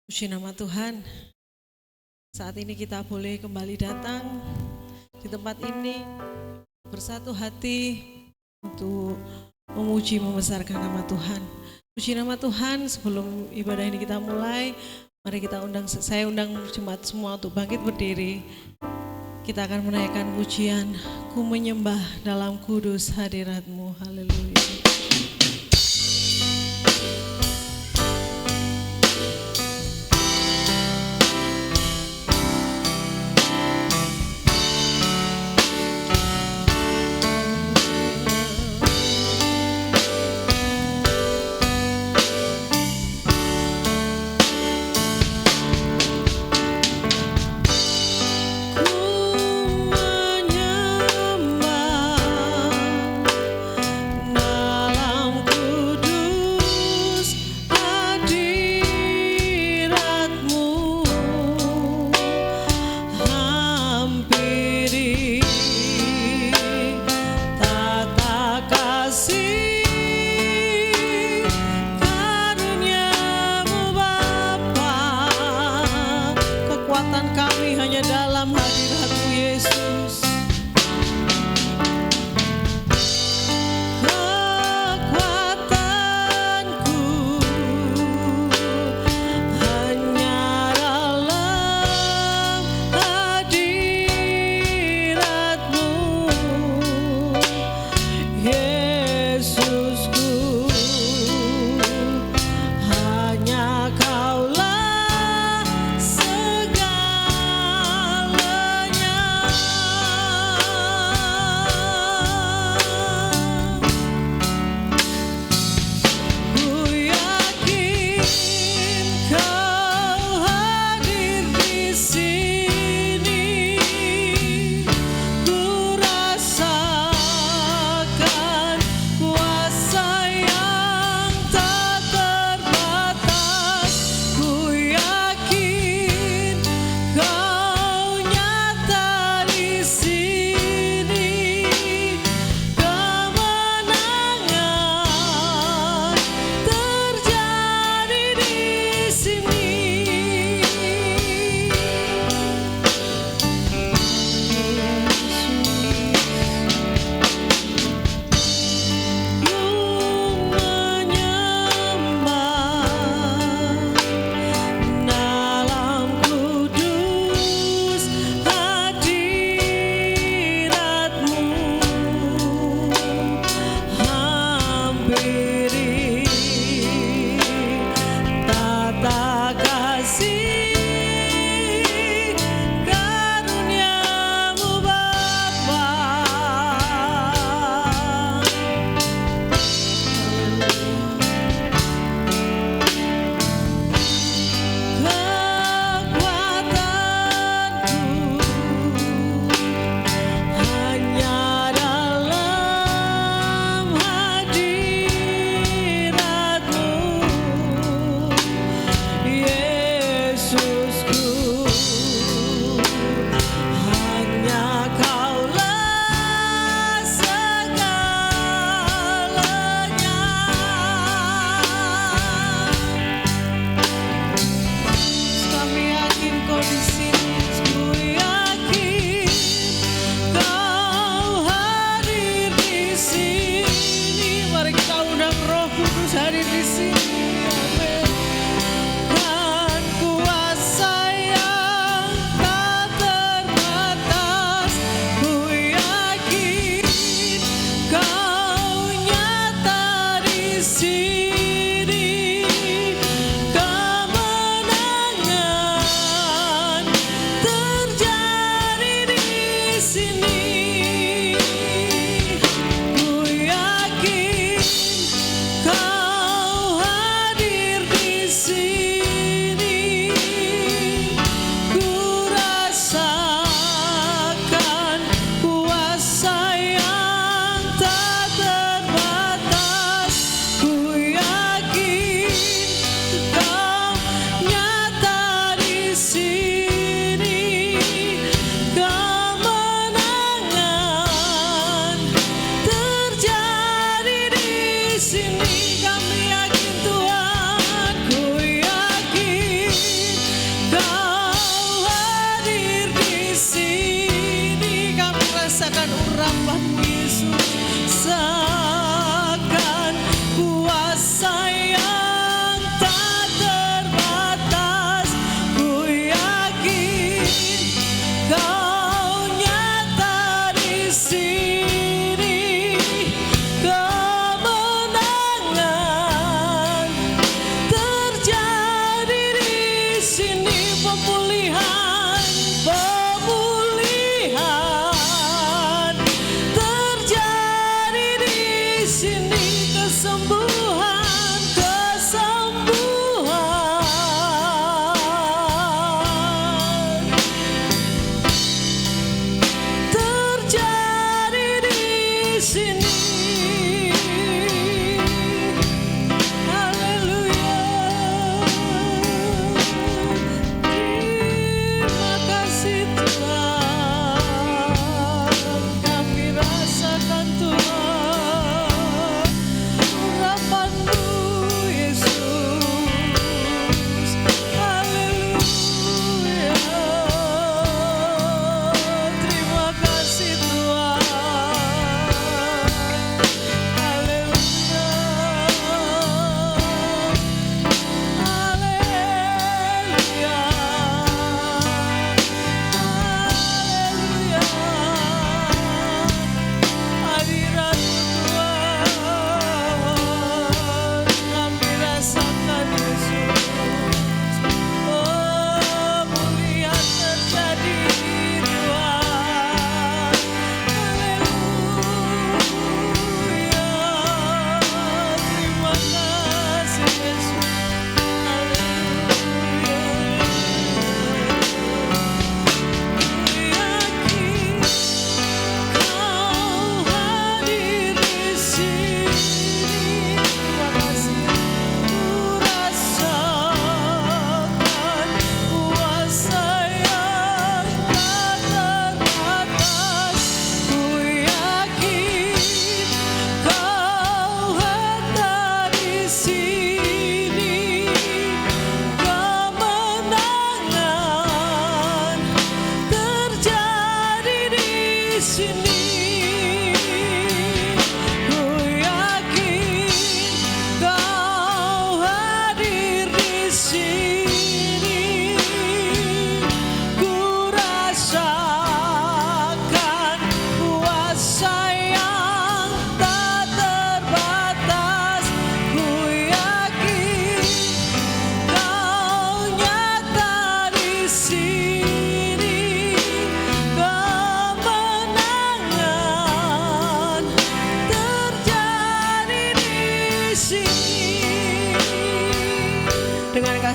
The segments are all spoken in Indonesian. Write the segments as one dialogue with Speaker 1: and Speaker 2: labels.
Speaker 1: Puji nama Tuhan, saat ini kita boleh kembali datang di tempat ini bersatu hati untuk memuji membesarkan nama Tuhan. Puji nama Tuhan, sebelum ibadah ini kita mulai, mari saya undang jemaat semua untuk bangkit berdiri. Kita akan menaikkan pujian, ku menyembah dalam kudus hadirat-Mu. Haleluya. Ku menyembah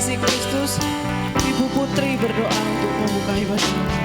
Speaker 1: kasih Kristus, Ibu Putri berdoa untuk membuka ibadah.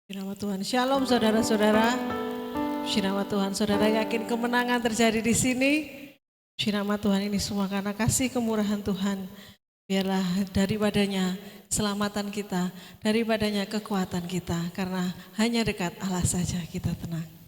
Speaker 1: Nama Tuhan, Shalom saudara-saudara. Nama Tuhan, saudara yakin kemenangan terjadi di sini. Nama Tuhan ini semua karena kasih kemurahan Tuhan. Biarlah daripadanya keselamatan kita, daripadanya kekuatan kita. Karena hanya dekat Allah saja kita tenang.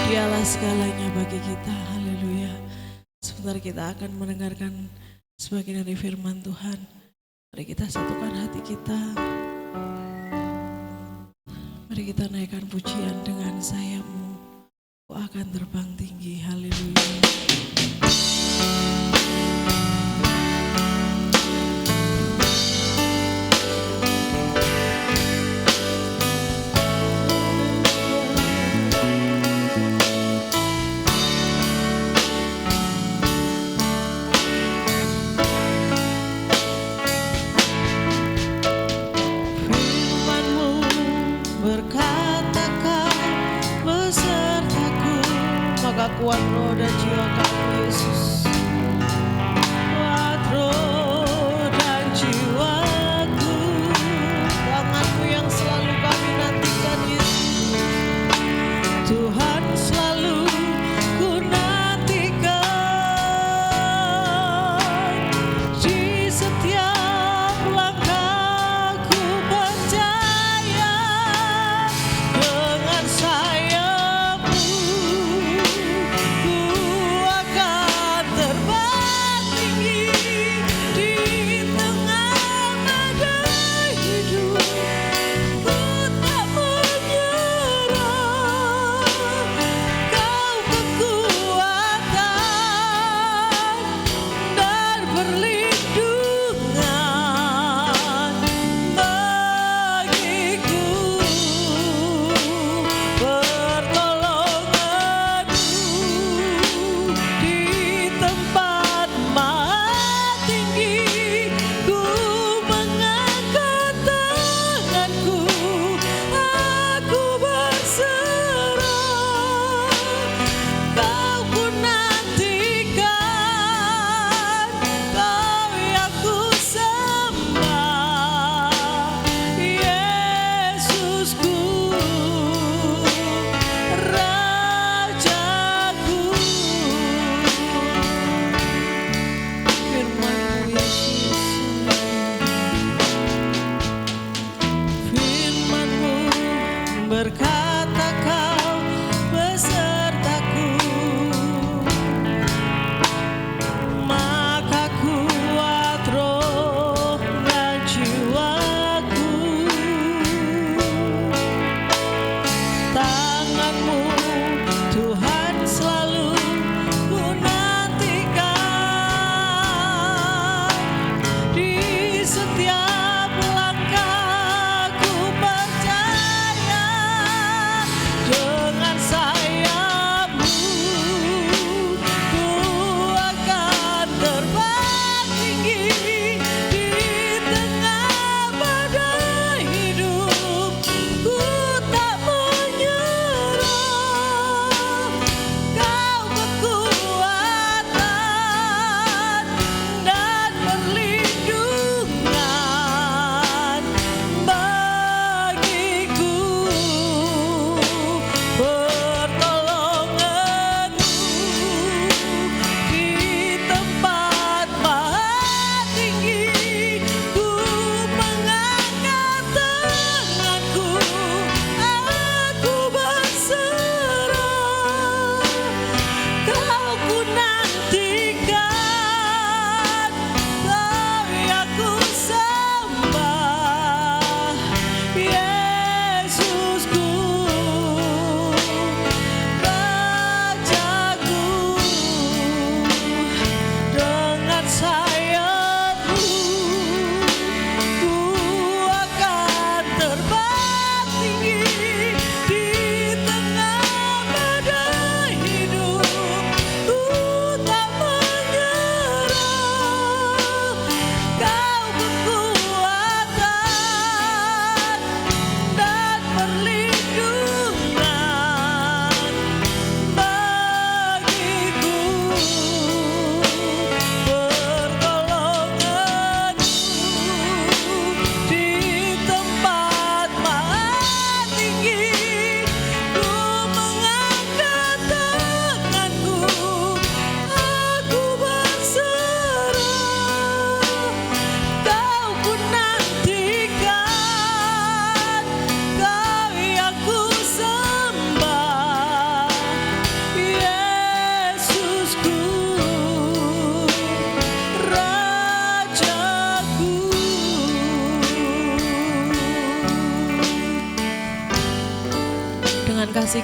Speaker 1: Dialah segalanya bagi kita. Haleluya. Sebentar kita akan mendengarkan sebagian dari firman Tuhan. Mari kita satukan hati kita. Mari kita naikkan pujian dengan sayapmu. Ku akan terbang tinggi. Haleluya. Kuat roh dan jiwa kami Yesus. Kuat roh dan jiwaku, tanganmu yang selalu kami nantikan Yesus. Tuhan selalu ku nantikan, di setiap langkahku percaya dengan sayapmu. Ku akan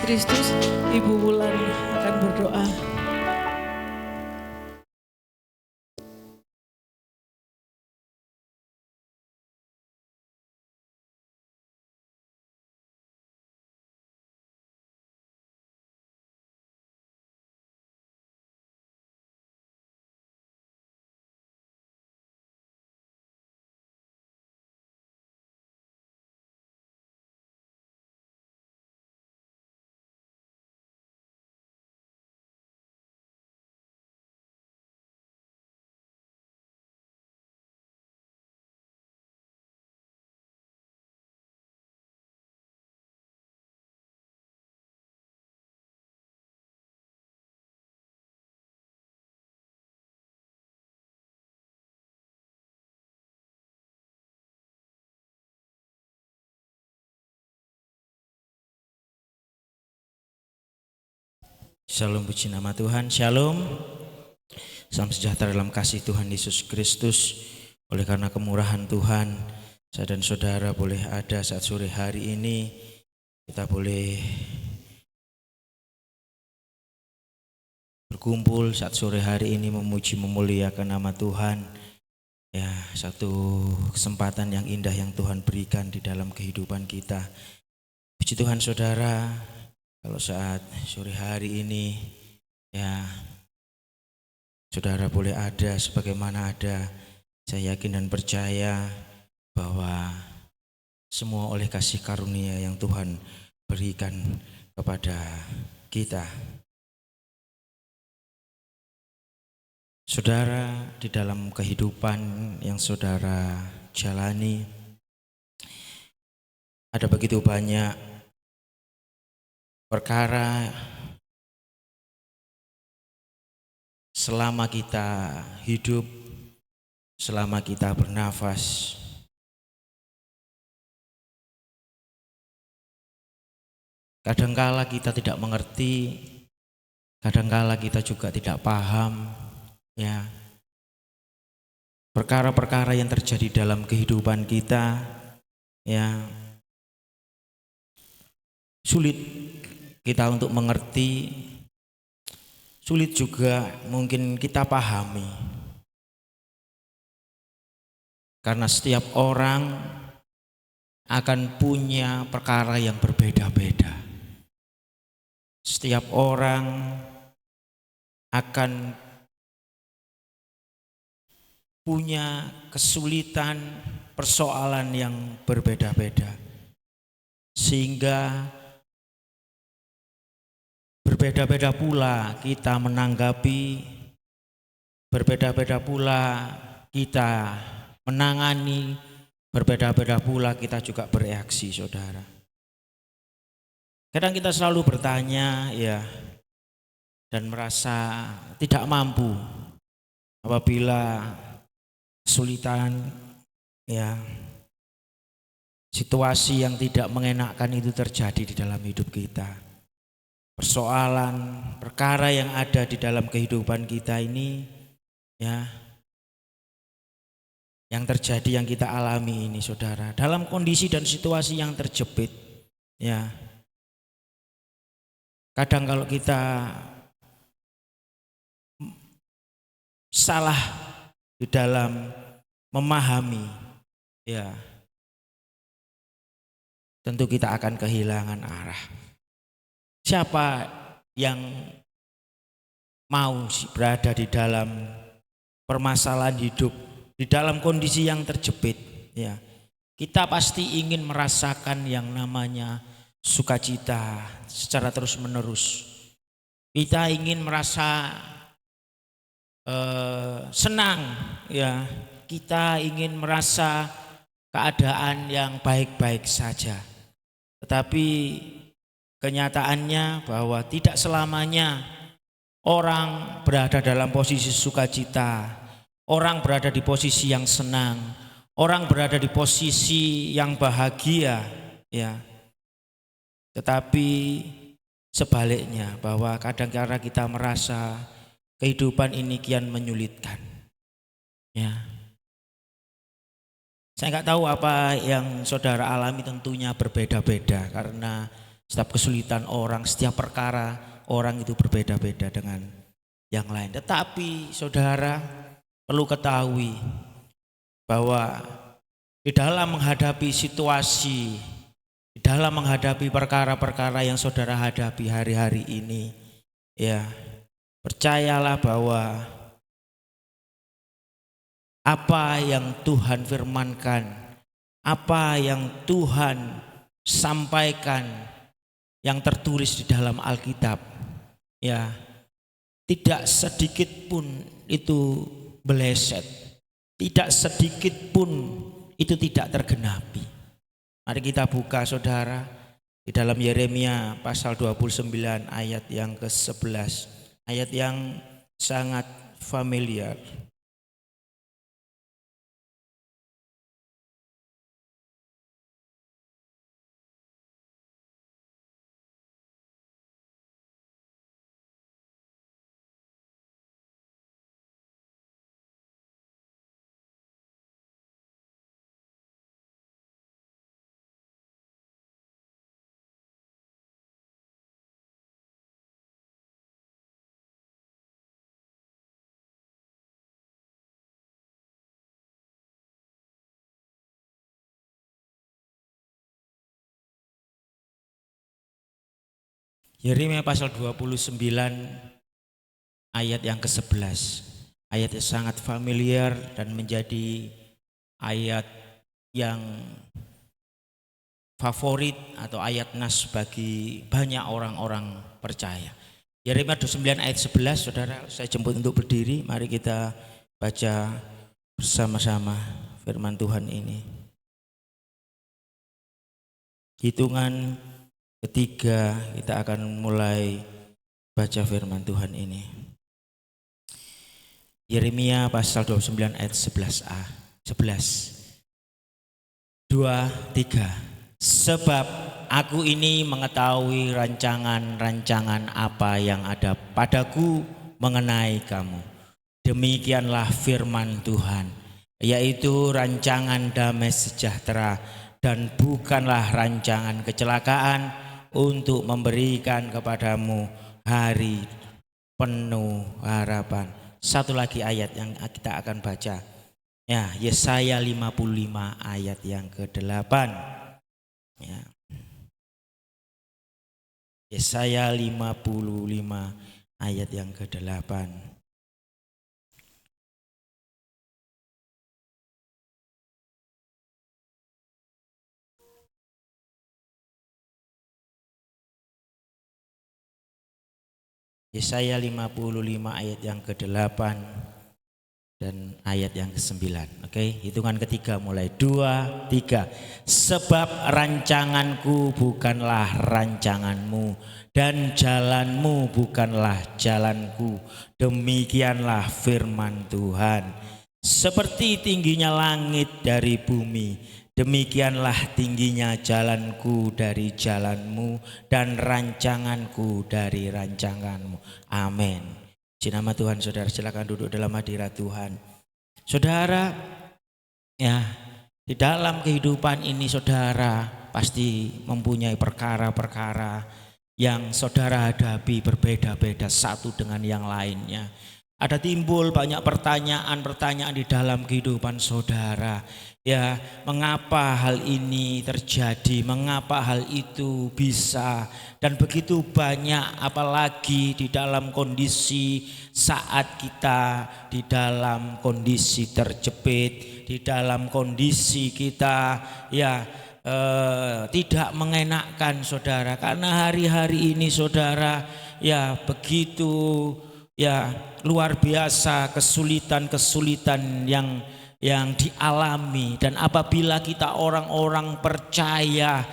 Speaker 1: Kristus, Ibu Wulan akan berdoa.
Speaker 2: Shalom, puji nama Tuhan. Shalom. Salam sejahtera dalam kasih Tuhan Yesus Kristus. Oleh karena kemurahan Tuhan, saya dan saudara boleh ada saat sore hari ini. Kita boleh berkumpul saat sore hari ini memuji memuliakan nama Tuhan. Ya, satu kesempatan yang indah yang Tuhan berikan di dalam kehidupan kita. Puji Tuhan saudara. Kalau saat sore hari ini ya saudara boleh ada sebagaimana ada, saya yakin dan percaya bahwa semua oleh kasih karunia yang Tuhan berikan kepada kita. Saudara, di dalam kehidupan yang saudara jalani ada begitu banyak perkara selama kita hidup, selama kita bernafas, kadangkala kita tidak mengerti, kadangkala kita juga tidak paham, ya, perkara-perkara yang terjadi dalam kehidupan kita, ya, sulit kita untuk mengerti, sulit juga mungkin kita pahami. Karena setiap orang akan punya perkara yang berbeda-beda. Setiap orang akan punya kesulitan, persoalan yang berbeda-beda. Sehingga berbeda-beda pula kita menanggapi, berbeda-beda pula kita menangani, berbeda-beda pula kita juga bereaksi, saudara. Kadang kita selalu bertanya ya, dan merasa tidak mampu apabila kesulitan, ya, situasi yang tidak mengenakkan itu terjadi di dalam hidup kita. Persoalan, perkara yang ada di dalam kehidupan kita ini, ya, yang terjadi, yang kita alami ini, saudara, dalam kondisi dan situasi yang terjepit, ya, kadang kalau kita salah di dalam memahami, ya, tentu kita akan kehilangan arah. Siapa yang mau berada di dalam permasalahan hidup, di dalam kondisi yang terjepit, ya, kita pasti ingin merasakan yang namanya sukacita secara terus-menerus. Kita ingin merasa senang, ya, kita ingin merasa keadaan yang baik-baik saja. Tetapi kenyataannya bahwa tidak selamanya orang berada dalam posisi sukacita, orang berada di posisi yang senang, orang berada di posisi yang bahagia, ya. Tetapi sebaliknya, bahwa kadang-kadang kita merasa kehidupan ini kian menyulitkan, ya. Saya nggak tahu apa yang saudara alami, tentunya berbeda-beda karena Setiap kesulitan orang, setiap perkara orang itu berbeda-beda dengan yang lain. Tetapi saudara perlu ketahui bahwa di dalam menghadapi situasi, di dalam menghadapi perkara-perkara yang saudara hadapi hari-hari ini, ya, percayalah bahwa apa yang Tuhan firmankan, apa yang Tuhan sampaikan, yang tertulis di dalam Alkitab, ya, tidak sedikit pun itu meleset, tidak sedikit pun itu tidak tergenapi. Mari kita buka saudara di dalam Yeremia pasal 29 ayat yang ke-11, ayat yang sangat familiar. Yeremia pasal 29 ayat yang ke-11. Ayat yang sangat familiar dan menjadi ayat yang favorit atau ayat nas bagi banyak orang-orang percaya. Yeremia 29 ayat 11, saudara, saya jemput untuk berdiri. Mari kita baca bersama-sama firman Tuhan ini. Hitungan ketiga kita akan mulai baca firman Tuhan ini. Yeremia pasal 29 ayat 11a. 11. 2, 3. Sebab aku ini mengetahui rancangan-rancangan apa yang ada padaku mengenai kamu. Demikianlah firman Tuhan, yaitu rancangan damai sejahtera dan bukanlah rancangan kecelakaan, untuk memberikan kepadamu hari penuh harapan. Satu lagi ayat yang kita akan baca, ya, Yesaya 55 ayat yang ke-8, ya. Yesaya 55 ayat yang ke-8. Yesaya 55 ayat yang ke-8 dan ayat yang ke-9. Oke, hitungan ketiga mulai 2, 3. Sebab rancanganku bukanlah rancanganmu dan jalanmu bukanlah jalanku. Demikianlah firman Tuhan. Seperti tingginya langit dari bumi, demikianlah tingginya jalanku dari jalanmu dan rancanganku dari rancanganmu. Amin. Di nama Tuhan, saudara silakan duduk dalam hadirat Tuhan. Saudara, ya, di dalam kehidupan ini saudara pasti mempunyai perkara-perkara yang saudara hadapi berbeda-beda satu dengan yang lainnya. Ada timbul banyak pertanyaan-pertanyaan di dalam kehidupan saudara. Ya, mengapa hal ini terjadi? Mengapa hal itu bisa? Dan begitu banyak, apalagi di dalam kondisi saat kita di dalam kondisi terjepit, di dalam kondisi kita tidak mengenakkan saudara. Karena hari-hari ini saudara ya begitu luar biasa kesulitan-kesulitan yang dialami. Dan apabila kita orang-orang percaya,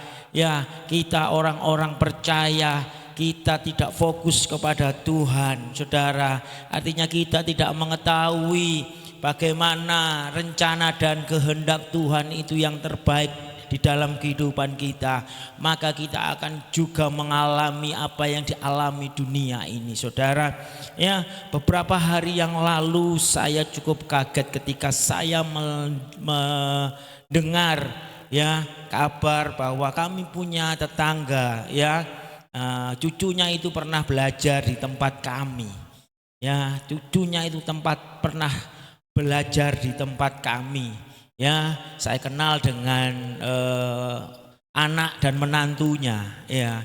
Speaker 2: kita orang-orang percaya, kita tidak fokus kepada Tuhan, saudara, artinya kita tidak mengetahui bagaimana rencana dan kehendak Tuhan itu yang terbaik di dalam kehidupan kita, maka kita akan juga mengalami apa yang dialami dunia ini, saudara. Ya, beberapa hari yang lalu saya cukup kaget ketika saya mendengar ya kabar bahwa kami punya tetangga ya, cucunya itu pernah belajar di tempat kami. Ya, cucunya itu pernah belajar di tempat kami. Ya, saya kenal dengan anak dan menantunya. Ya,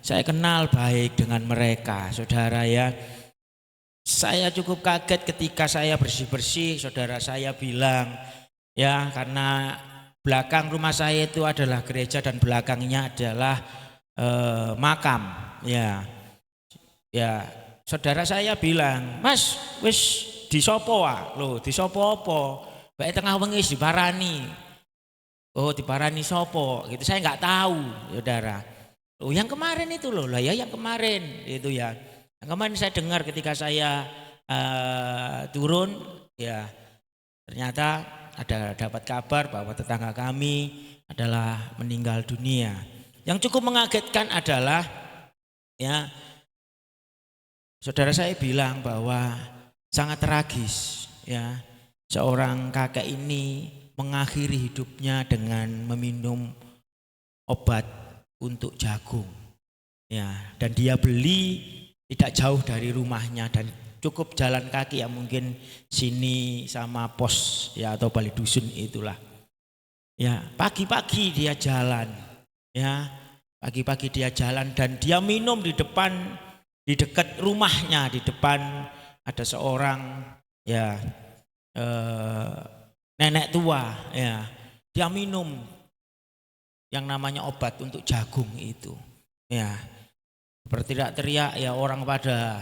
Speaker 2: saya kenal baik dengan mereka, saudara ya. Saya cukup kaget ketika saya bersih-bersih, saudara saya bilang, ya karena belakang rumah saya itu adalah gereja dan belakangnya adalah makam. Ya, saudara saya bilang, Mas, wis disopo loh, disopo apa? Baik tengah wengi diparani. Oh, diparani sopo? Gitu saya nggak tahu, saudara. Oh, yang kemarin itu loh, lah ya yang kemarin itu ya. Yang kemarin saya dengar ketika saya turun, ya ternyata ada dapat kabar bahwa tetangga kami adalah meninggal dunia. Yang cukup mengagetkan adalah, ya saudara saya bilang bahwa sangat tragis, ya seorang kakek ini mengakhiri hidupnya dengan meminum obat untuk jagung, ya dan dia beli tidak jauh dari rumahnya dan cukup jalan kaki ya, mungkin sini sama pos ya atau balai dusun itulah. Ya, pagi-pagi dia jalan. Ya, pagi-pagi dia jalan dan dia minum di dekat rumahnya, di depan ada seorang ya nenek tua ya. Dia minum yang namanya obat untuk jagung itu. Ya. Berteriak-teriak ya, orang pada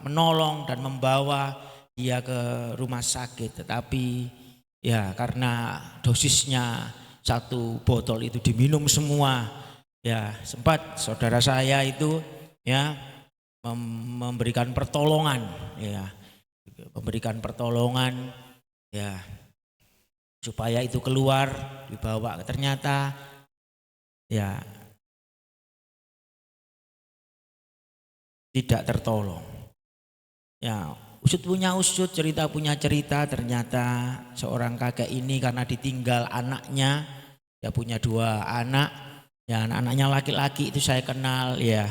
Speaker 2: menolong dan membawa dia ke rumah sakit, tetapi ya karena dosisnya 1 botol itu diminum semua, ya sempat saudara saya itu ya memberikan pertolongan ya supaya itu keluar, dibawa, ternyata ya tidak tertolong. Ya, usut punya usut, cerita punya cerita, ternyata seorang kakek ini karena ditinggal anaknya, ya punya 2 anak, ya anak-anaknya laki-laki itu saya kenal ya,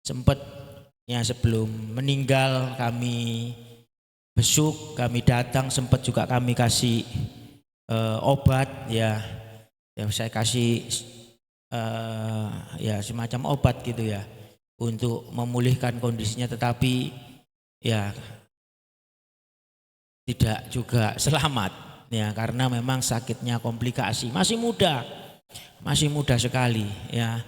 Speaker 2: sempat ya sebelum meninggal kami besuk, kami datang, sempat juga kami kasih obat ya saya kasih ya semacam obat gitu ya untuk memulihkan kondisinya, tetapi ya tidak juga selamat ya karena memang sakitnya komplikasi, masih muda sekali ya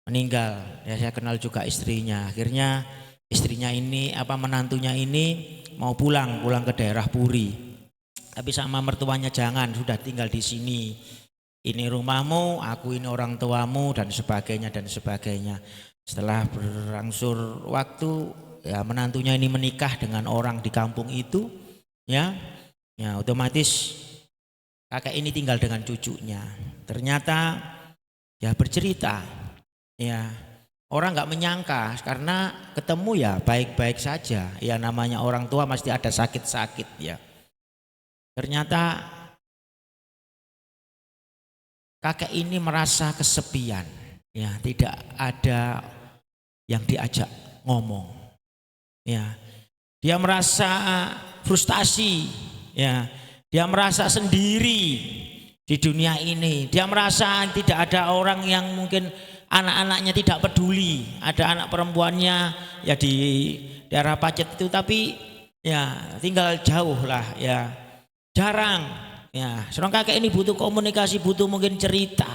Speaker 2: meninggal. Ya saya kenal juga istrinya, akhirnya istrinya ini menantunya ini mau pulang ke daerah Puri, tapi sama mertuanya, jangan, sudah tinggal di sini, ini rumahmu, aku ini orang tuamu dan sebagainya. Setelah berangsur waktu ya menantunya ini menikah dengan orang di kampung itu ya otomatis kakek ini tinggal dengan cucunya. Ternyata ya bercerita ya orang nggak menyangka karena ketemu ya baik-baik saja, ya namanya orang tua pasti ada sakit-sakit ya. Ternyata kakek ini merasa kesepian, ya tidak ada yang diajak ngomong, ya dia merasa frustasi, ya dia merasa sendiri di dunia ini, dia merasa tidak ada orang yang mungkin anak-anaknya tidak peduli, ada anak perempuannya ya di daerah Pacet itu, tapi ya tinggal jauh lah ya, jarang ya. Seorang kakek ini butuh komunikasi, butuh mungkin cerita.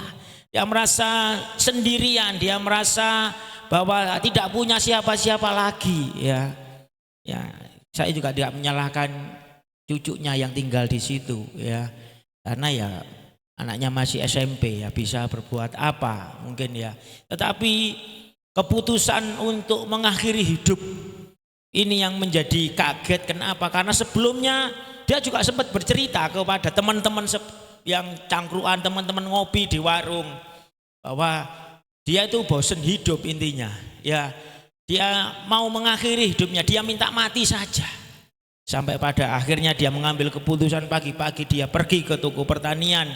Speaker 2: Dia merasa sendirian, dia merasa bahwa tidak punya siapa-siapa lagi ya. Ya, saya juga tidak menyalahkan cucunya yang tinggal di situ ya. Karena ya anaknya masih SMP ya, bisa berbuat apa mungkin ya. Tetapi keputusan untuk mengakhiri hidup ini yang menjadi kaget. Kenapa? Karena sebelumnya dia juga sempat bercerita kepada teman-teman yang cangkruan, teman-teman ngopi di warung, bahwa dia itu bosen hidup intinya. Ya, dia mau mengakhiri hidupnya, dia minta mati saja. Sampai pada akhirnya dia mengambil keputusan, pagi-pagi dia pergi ke toko pertanian,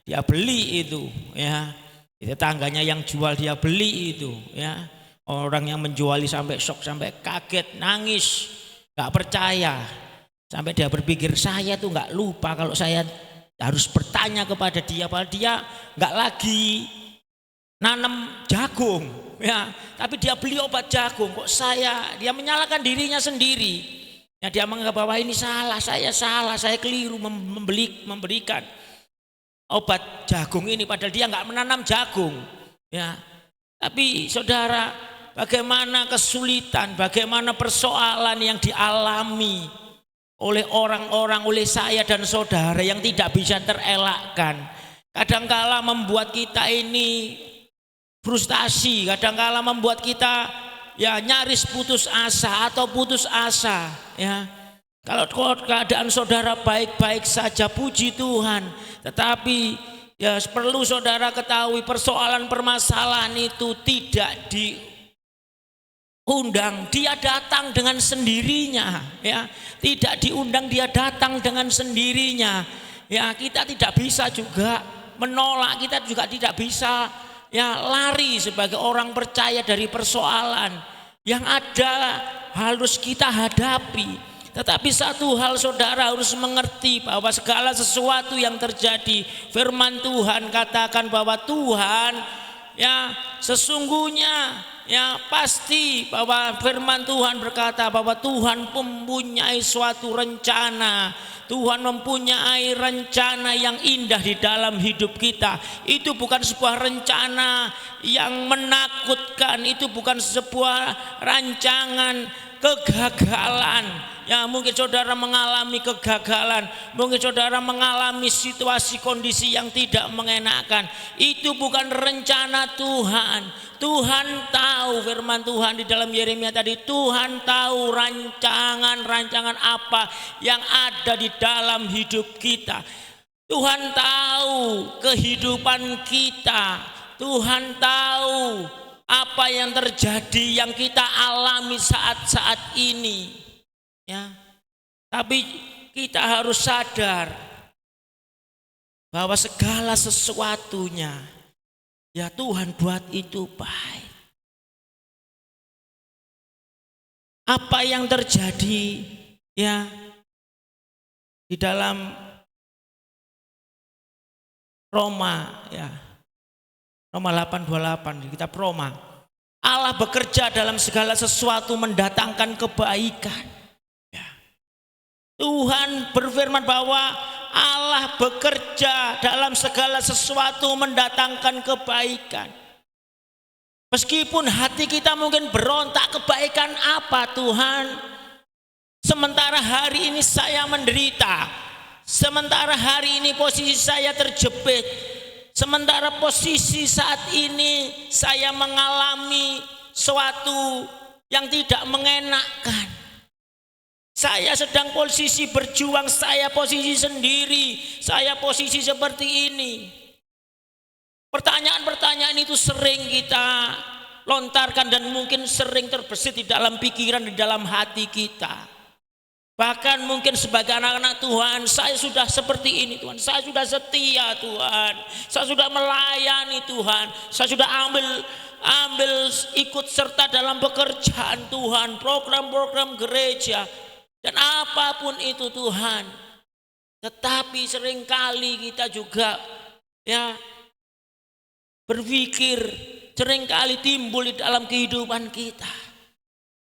Speaker 2: dia beli itu ya. Tetangganya yang jual dia beli itu ya. Orang yang menjuali sampai shock, sampai kaget, nangis, gak percaya. Sampai dia berpikir saya tuh gak lupa kalau saya harus bertanya kepada dia, padahal dia gak lagi nanam jagung ya, tapi dia beli obat jagung. Kok dia menyalahkan dirinya sendiri ya, dia menganggap bahwa ini salah, saya keliru memberikan obat jagung ini, padahal dia nggak menanam jagung ya. Tapi saudara, bagaimana kesulitan, bagaimana persoalan yang dialami oleh orang-orang, oleh saya dan saudara yang tidak bisa terelakkan, kadangkala membuat kita ini frustasi, kadangkala membuat kita ya nyaris putus asa atau putus asa ya. Kalau keadaan saudara baik-baik saja, puji Tuhan, tetapi ya perlu saudara ketahui persoalan permasalahan itu tidak diundang, dia datang dengan sendirinya ya. Tidak diundang, dia datang dengan sendirinya ya. Kita tidak bisa juga menolak, kita juga tidak bisa ya lari sebagai orang percaya dari persoalan yang ada harus kita hadapi. Tetapi satu hal saudara harus mengerti bahwa segala sesuatu yang terjadi, firman Tuhan katakan bahwa Tuhan ya sesungguhnya ya pasti, bahwa firman Tuhan berkata bahwa Tuhan mempunyai suatu rencana. Tuhan mempunyai rencana yang indah di dalam hidup kita. Itu bukan sebuah rencana yang menakutkan, itu bukan sebuah rancangan kegagalan. Ya, mungkin saudara mengalami kegagalan, mungkin saudara mengalami situasi kondisi yang tidak mengenakan. Itu bukan rencana Tuhan. Tuhan tahu, firman Tuhan di dalam Yeremia tadi, Tuhan tahu rancangan-rancangan apa yang ada di dalam hidup kita. Tuhan tahu kehidupan kita. Tuhan tahu apa yang terjadi, yang kita alami saat-saat ini. Ya. Tapi kita harus sadar bahwa segala sesuatunya ya Tuhan buat itu baik. Apa yang terjadi ya di dalam Roma ya, Roma 8:28 di kitab Roma, Allah bekerja dalam segala sesuatu mendatangkan kebaikan. Ya. Tuhan berfirman bahwa Allah bekerja dalam segala sesuatu mendatangkan kebaikan. Meskipun hati kita mungkin berontak, kebaikan apa Tuhan? Sementara hari ini saya menderita, sementara hari ini posisi saya terjepit, sementara posisi saat ini saya mengalami suatu yang tidak mengenakkan. Saya sedang posisi berjuang, saya posisi sendiri, saya posisi seperti ini. Pertanyaan-pertanyaan itu sering kita lontarkan dan mungkin sering terbesit di dalam pikiran, di dalam hati kita. Bahkan mungkin sebagai anak-anak Tuhan, saya sudah seperti ini Tuhan, saya sudah setia Tuhan, saya sudah melayani Tuhan, saya sudah ambil ikut serta dalam pekerjaan Tuhan, program-program gereja. Dan apapun itu Tuhan, tetapi seringkali kita juga ya berpikir, seringkali timbul di dalam kehidupan kita,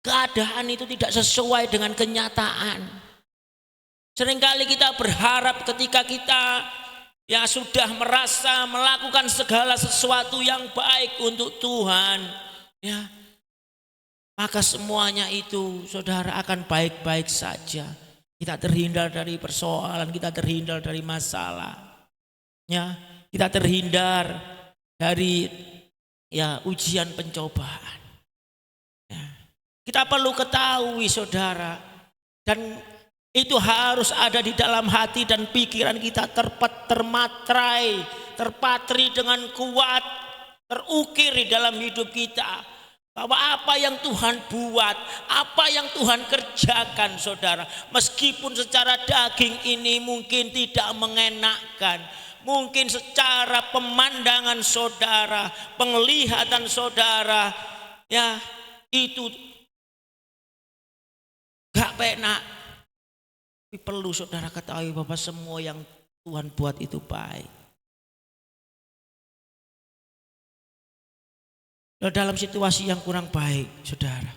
Speaker 2: keadaan itu tidak sesuai dengan kenyataan. Seringkali kita berharap ketika kita ya sudah merasa melakukan segala sesuatu yang baik untuk Tuhan ya, maka semuanya itu saudara akan baik-baik saja. Kita terhindar dari persoalan, kita terhindar dari masalah. Ya, kita terhindar dari ya ujian pencobaan. Ya. Kita perlu ketahui saudara, dan itu harus ada di dalam hati dan pikiran kita, terpatri dengan kuat, terukir di dalam hidup kita. Bahwa apa yang Tuhan buat, apa yang Tuhan kerjakan saudara, meskipun secara daging ini mungkin tidak mengenakkan, mungkin secara pemandangan saudara, penglihatan saudara, ya itu gak penak. Tapi perlu saudara ketahui bahwa semua yang Tuhan buat itu baik. Nah, dalam situasi yang kurang baik, saudara,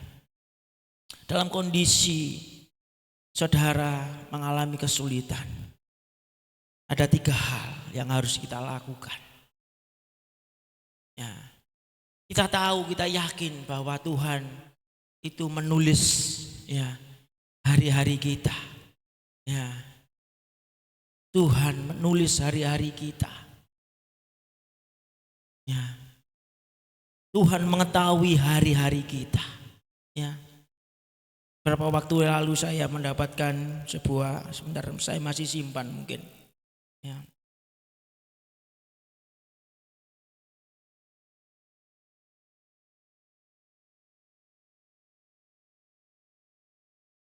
Speaker 2: dalam kondisi saudara mengalami kesulitan, ada 3 hal yang harus kita lakukan. Ya, kita tahu, kita yakin bahwa Tuhan itu menulis ya hari-hari kita. Ya, Tuhan menulis hari-hari kita. Ya, Tuhan mengetahui hari-hari kita. Ya. Beberapa waktu lalu saya mendapatkan sebentar saya masih simpan mungkin. Ya.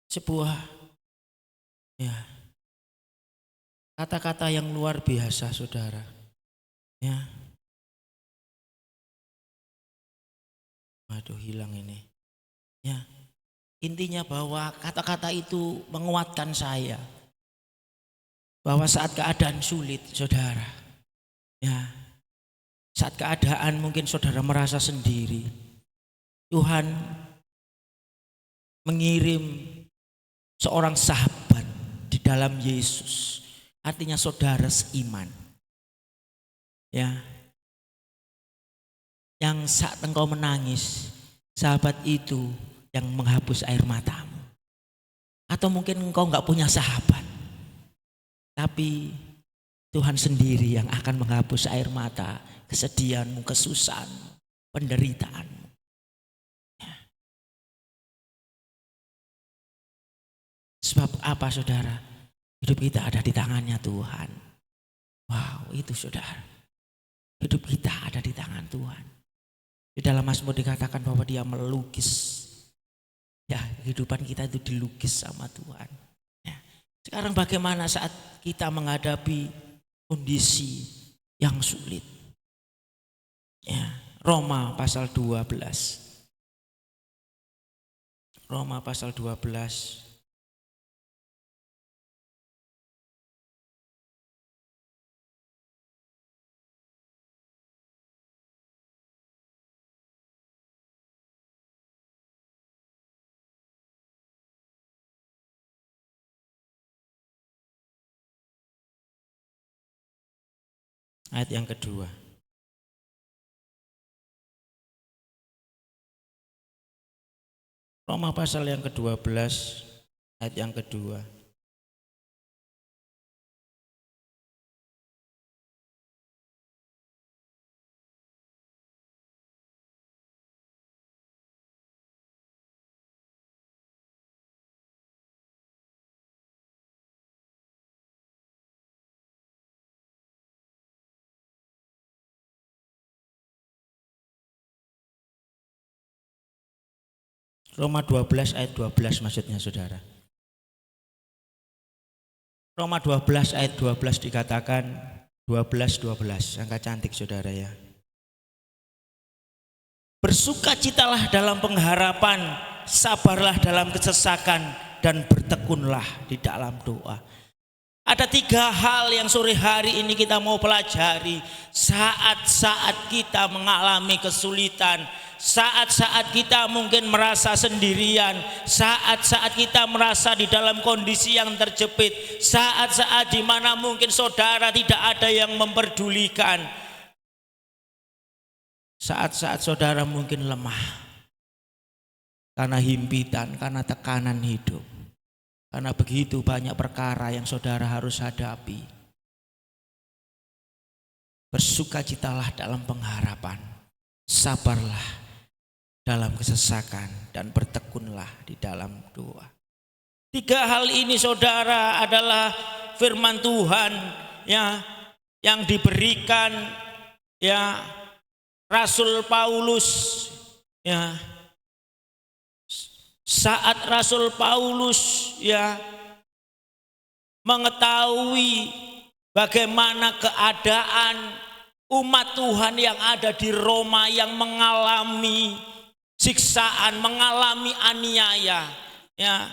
Speaker 2: Sebuah ya kata-kata yang luar biasa, saudara. Ya. Waduh, hilang ini. Ya. Intinya bahwa kata-kata itu menguatkan saya. Bahwa saat keadaan sulit, saudara. Ya. Saat keadaan mungkin saudara merasa sendiri, Tuhan mengirim seorang sahabat di dalam Yesus. Artinya saudara seiman. Ya. Yang saat engkau menangis, sahabat itu yang menghapus air matamu. Atau mungkin engkau enggak punya sahabat, tapi Tuhan sendiri yang akan menghapus air mata, kesedihanmu, kesusahanmu, penderitaanmu. Ya. Sebab apa, saudara? Hidup kita ada di tangannya Tuhan. Wow, itu saudara. Hidup kita ada di tangan Tuhan. Di dalam Mazmur dikatakan bahwa Dia melukis. Ya, kehidupan kita itu dilukis sama Tuhan. Ya. Sekarang bagaimana saat kita menghadapi kondisi yang sulit? Ya, Roma pasal 12. Roma pasal 12. Ayat yang kedua. Roma pasal yang ke-12 ayat yang kedua. Roma 12 ayat 12 maksudnya, saudara. Roma 12 ayat 12 dikatakan 12, angka cantik, saudara ya. Bersukacitalah dalam pengharapan, sabarlah dalam kesesakan, dan bertekunlah di dalam doa. Ada 3 hal yang sore hari ini kita mau pelajari. Saat-saat kita mengalami kesulitan, saat-saat kita mungkin merasa sendirian, saat-saat kita merasa di dalam kondisi yang terjepit, saat-saat di mana mungkin saudara tidak ada yang memperdulikan, saat-saat saudara mungkin lemah karena himpitan, karena tekanan hidup, karena begitu banyak perkara yang saudara harus hadapi. Bersukacitalah dalam pengharapan, sabarlah dalam kesesakan, dan bertekunlah di dalam doa. 3 hal ini, saudara, adalah firman Tuhan ya yang diberikan ya Rasul Paulus ya. Saat Rasul Paulus ya mengetahui
Speaker 3: bagaimana keadaan umat Tuhan yang ada di Roma yang mengalami siksaan, mengalami aniaya. Ya.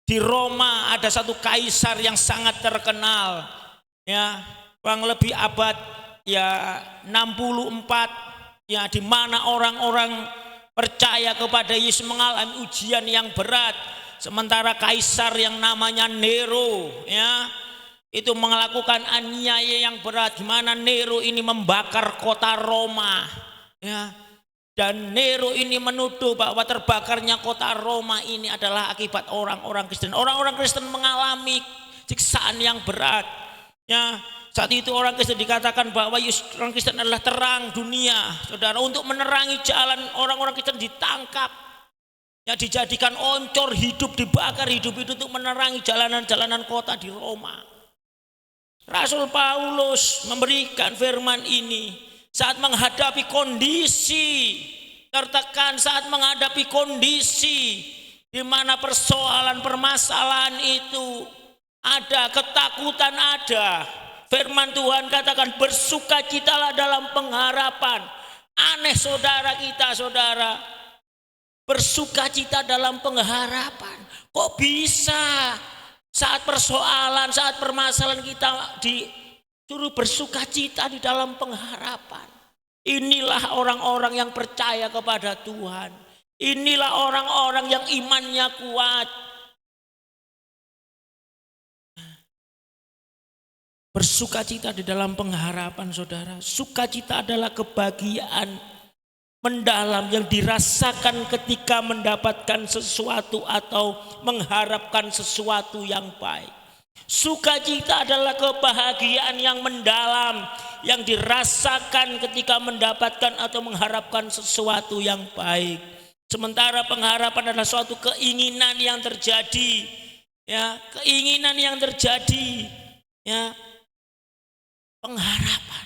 Speaker 3: Di Roma ada satu kaisar yang sangat terkenal, ya, kurang lebih abad ya 64, ya, di mana orang-orang percaya kepada Yesus mengalami ujian yang berat. Sementara kaisar yang namanya Nero, ya, itu melakukan aniaya yang berat, di mana Nero ini membakar kota Roma, ya. Dan Nero ini menuduh bahwa terbakarnya kota Roma ini adalah akibat orang-orang Kristen. Orang-orang Kristen mengalami siksaan yang berat, ya. Saat itu orang Kristen dikatakan bahwa orang Kristen adalah terang dunia, saudara. Untuk menerangi jalan, orang-orang Kristen ditangkap, ya, dijadikan oncor hidup, dibakar hidup itu untuk menerangi jalanan-jalanan kota di Roma. Rasul Paulus memberikan firman ini saat menghadapi kondisi tertekan, saat menghadapi kondisi di mana permasalahan itu ada, ketakutan ada. Firman Tuhan katakan bersukacitalah dalam pengharapan. Aneh saudara kita, saudara, bersukacita dalam pengharapan. Kok bisa saat persoalan, saat permasalahan kita disuruh bersukacita di dalam pengharapan? Inilah orang-orang yang percaya kepada Tuhan. Inilah orang-orang yang imannya kuat. Bersukacita di dalam pengharapan, saudara. Sukacita adalah kebahagiaan mendalam yang dirasakan ketika mendapatkan sesuatu atau mengharapkan sesuatu yang baik. Sukacita adalah kebahagiaan yang mendalam yang dirasakan ketika mendapatkan atau mengharapkan sesuatu yang baik. Sementara pengharapan adalah suatu keinginan yang terjadi, ya, keinginan yang terjadi, ya. Pengharapan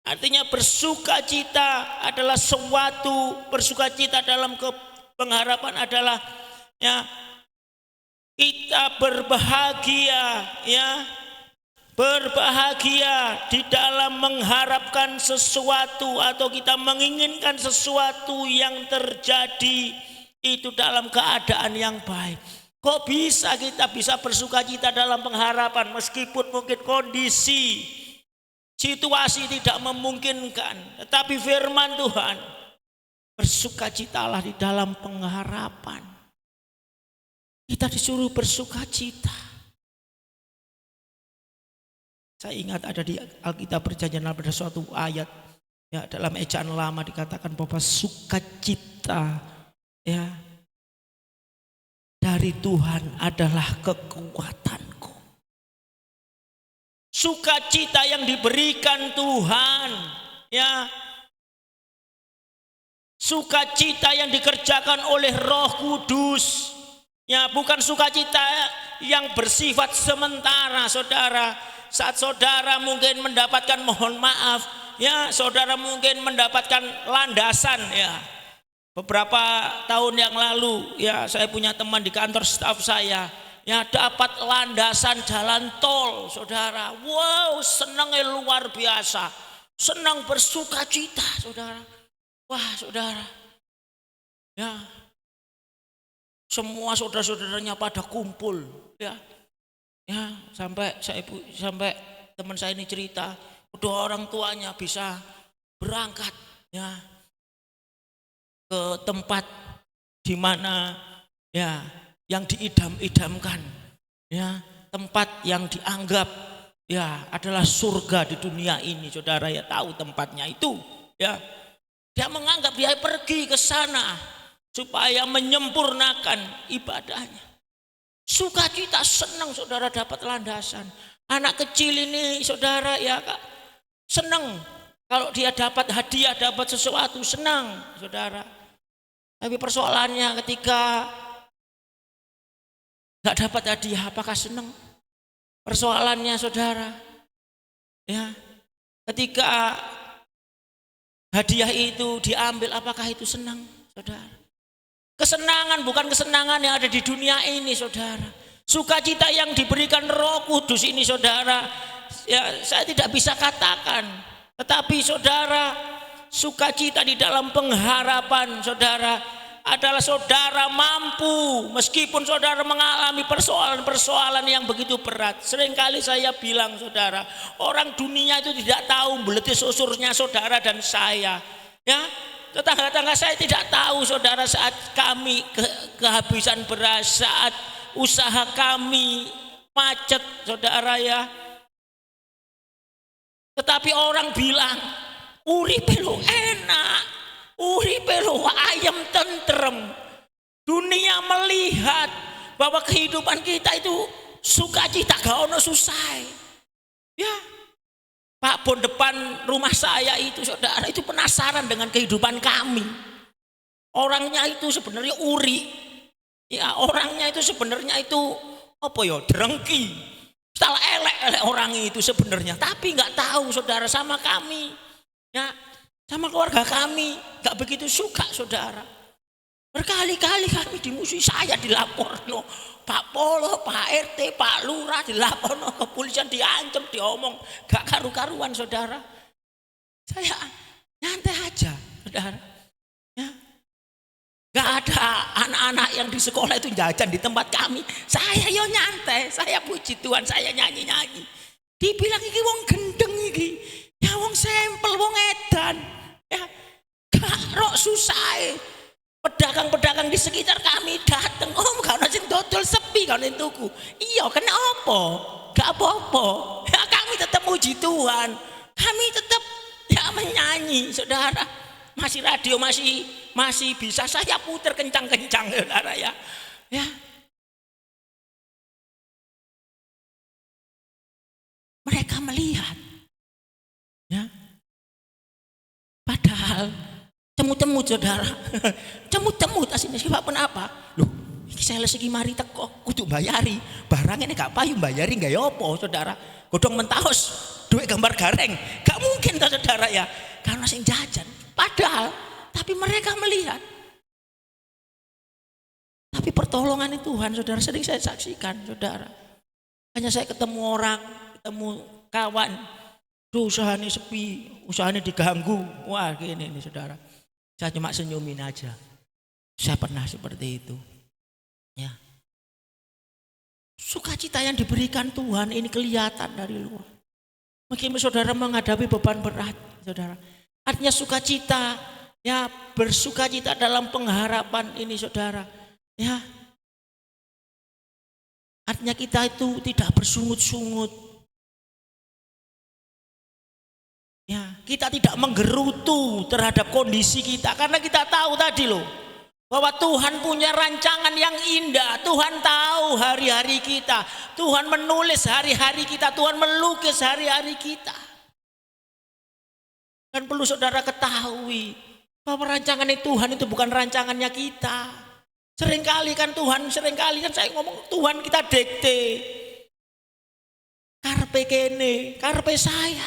Speaker 3: artinya bersukacita adalah suatu, bersukacita dalam pengharapan adalah, ya, kita berbahagia, ya, berbahagia di dalam mengharapkan sesuatu atau kita menginginkan sesuatu yang terjadi itu dalam keadaan yang baik. Kok bisa kita bisa bersukacita dalam pengharapan meskipun mungkin kondisi, situasi tidak memungkinkan, tetapi firman Tuhan, bersukacitalah di dalam pengharapan. Kita disuruh bersukacita. Saya ingat ada di Alkitab Perjanjian Lama ada suatu ayat, ya, dalam ejaan lama dikatakan bahwa sukacita, ya, dari Tuhan adalah kekuatanku. Sukacita yang diberikan Tuhan, ya, sukacita yang dikerjakan oleh Roh Kudus, ya, bukan sukacita yang bersifat sementara, saudara. Saat saudara mungkin mendapatkan, mohon maaf, ya, saudara mungkin mendapatkan landasan, ya. Beberapa tahun yang lalu, ya, saya punya teman di kantor staf saya, ya, dapat landasan jalan tol, saudara. Wow, senangnya luar biasa, senang bersukacita, saudara. Wah, saudara, ya, semua saudara-saudaranya pada kumpul, ya, ya, sampai teman saya ini cerita, udah orang tuanya bisa berangkat, ya, ke tempat di mana, ya, yang diidam-idamkan, ya, tempat yang dianggap, ya, adalah surga di dunia ini, saudara, ya, tahu tempatnya itu, ya. Dia menganggap dia pergi ke sana supaya menyempurnakan ibadahnya. Sukacita, senang saudara dapat landasan. Anak kecil ini, saudara, ya, senang kalau dia dapat hadiah, dapat sesuatu, senang, saudara. Tapi persoalannya ketika gak dapat hadiah, apakah senang? Persoalannya, saudara, ya, ketika hadiah itu diambil, apakah itu senang, saudara? Kesenangan bukan kesenangan yang ada di dunia ini, saudara. Sukacita yang diberikan Roh Kudus ini saudara, ya saya tidak bisa katakan. Tetapi saudara, sukacita di dalam pengharapan saudara adalah saudara mampu meskipun saudara mengalami persoalan-persoalan yang begitu berat. Seringkali saya bilang saudara, orang dunia itu tidak tahu beletis usurnya saudara dan saya. Ya, tetangga-tetangga saya tidak tahu saudara saat kami kehabisan beras, saat usaha kami macet saudara ya. Tetapi orang bilang, uripe lu enak, uripe lu ayam tentrem. Dunia melihat bahwa kehidupan kita itu sukacita gak ono susah. Ya, Pak Bon depan rumah saya itu saudara itu penasaran dengan kehidupan kami. Orangnya itu sebenarnya uri. Ya, orangnya itu sebenarnya itu apa ya, drengki. Salah elek orang itu sebenarnya, tapi nggak tahu saudara sama kami, ya sama keluarga kami nggak begitu suka saudara. Berkali-kali kami dimusuhi, saya dilapor, no, Pak Polo, Pak RT, Pak Lurah dilapor, no, kepolisian diancam, diomong, gak karu-karuan saudara. Saya nyantai aja saudara, ya. Gak ada anak-anak yang di sekolah itu jajan di tempat kami. Saya yo nyantai, saya puji Tuhan, saya nyanyi-nyanyi. Dibilang iki wong gendeng iki, ya wong sampel, wong edan, ya gak rok susah. Pedagang-pedagang di sekitar kami datang, om gak ada sing dodol, sepi gak ada tuku. Iya kenapa? Gak apa-apa. Ya kami tetap puji Tuhan, kami tetap ya menyanyi saudara. Masih radio masih bisa saya putar kencang-kencang saudara ya. Ya. Mereka melihat. Ya. Padahal cemut-cemut saudara. Cemut-cemut asine sebab kenapa? Loh, iki sales iki mari teko kudu bayari. Barang ini gak payu bayari gak ya apa saudara? Godhong mentaos, duit gambar gareng. Gak mungkin toh saudara ya. Karena sing jajan. Padahal, tapi mereka melihat. Tapi pertolongan Tuhan, saudara, sering saya saksikan, saudara. Hanya saya ketemu orang, ketemu kawan, tuh usahanya sepi, usahanya diganggu. Wah, gini nih, saudara. Saya cuma senyumin aja. Saya pernah seperti itu. Ya. Sukacita yang diberikan Tuhan ini kelihatan dari luar. Mungkin saudara menghadapi beban berat, saudara. Artinya sukacita, ya bersukacita dalam pengharapan ini saudara, ya. Artinya kita itu tidak bersungut-sungut, ya. Kita tidak menggerutu terhadap kondisi kita, karena kita tahu tadi loh, bahwa Tuhan punya rancangan yang indah. Tuhan tahu hari-hari kita, Tuhan menulis hari-hari kita, Tuhan melukis hari-hari kita. Dan perlu saudara ketahui bahwa rancangan Tuhan itu bukan rancangannya kita. Seringkali kan saya ngomong Tuhan kita dekte. Karpe kene, karpe saya.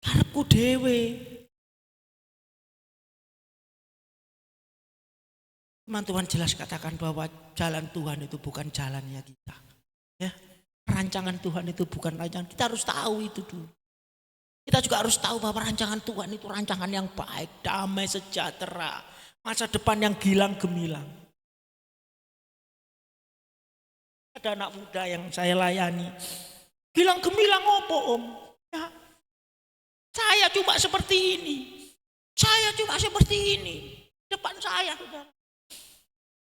Speaker 3: Karepku dewe. Firman Tuhan jelas katakan bahwa jalan Tuhan itu bukan jalannya kita. Ya. Rancangan Tuhan itu bukan rancangan, kita harus tahu itu dulu. Kita juga harus tahu bahwa rancangan Tuhan itu rancangan yang baik, damai, sejahtera, masa depan yang gilang gemilang. Ada anak muda yang saya layani, gilang gemilang apa om? Ya, saya cuma seperti ini, depan saya saudara.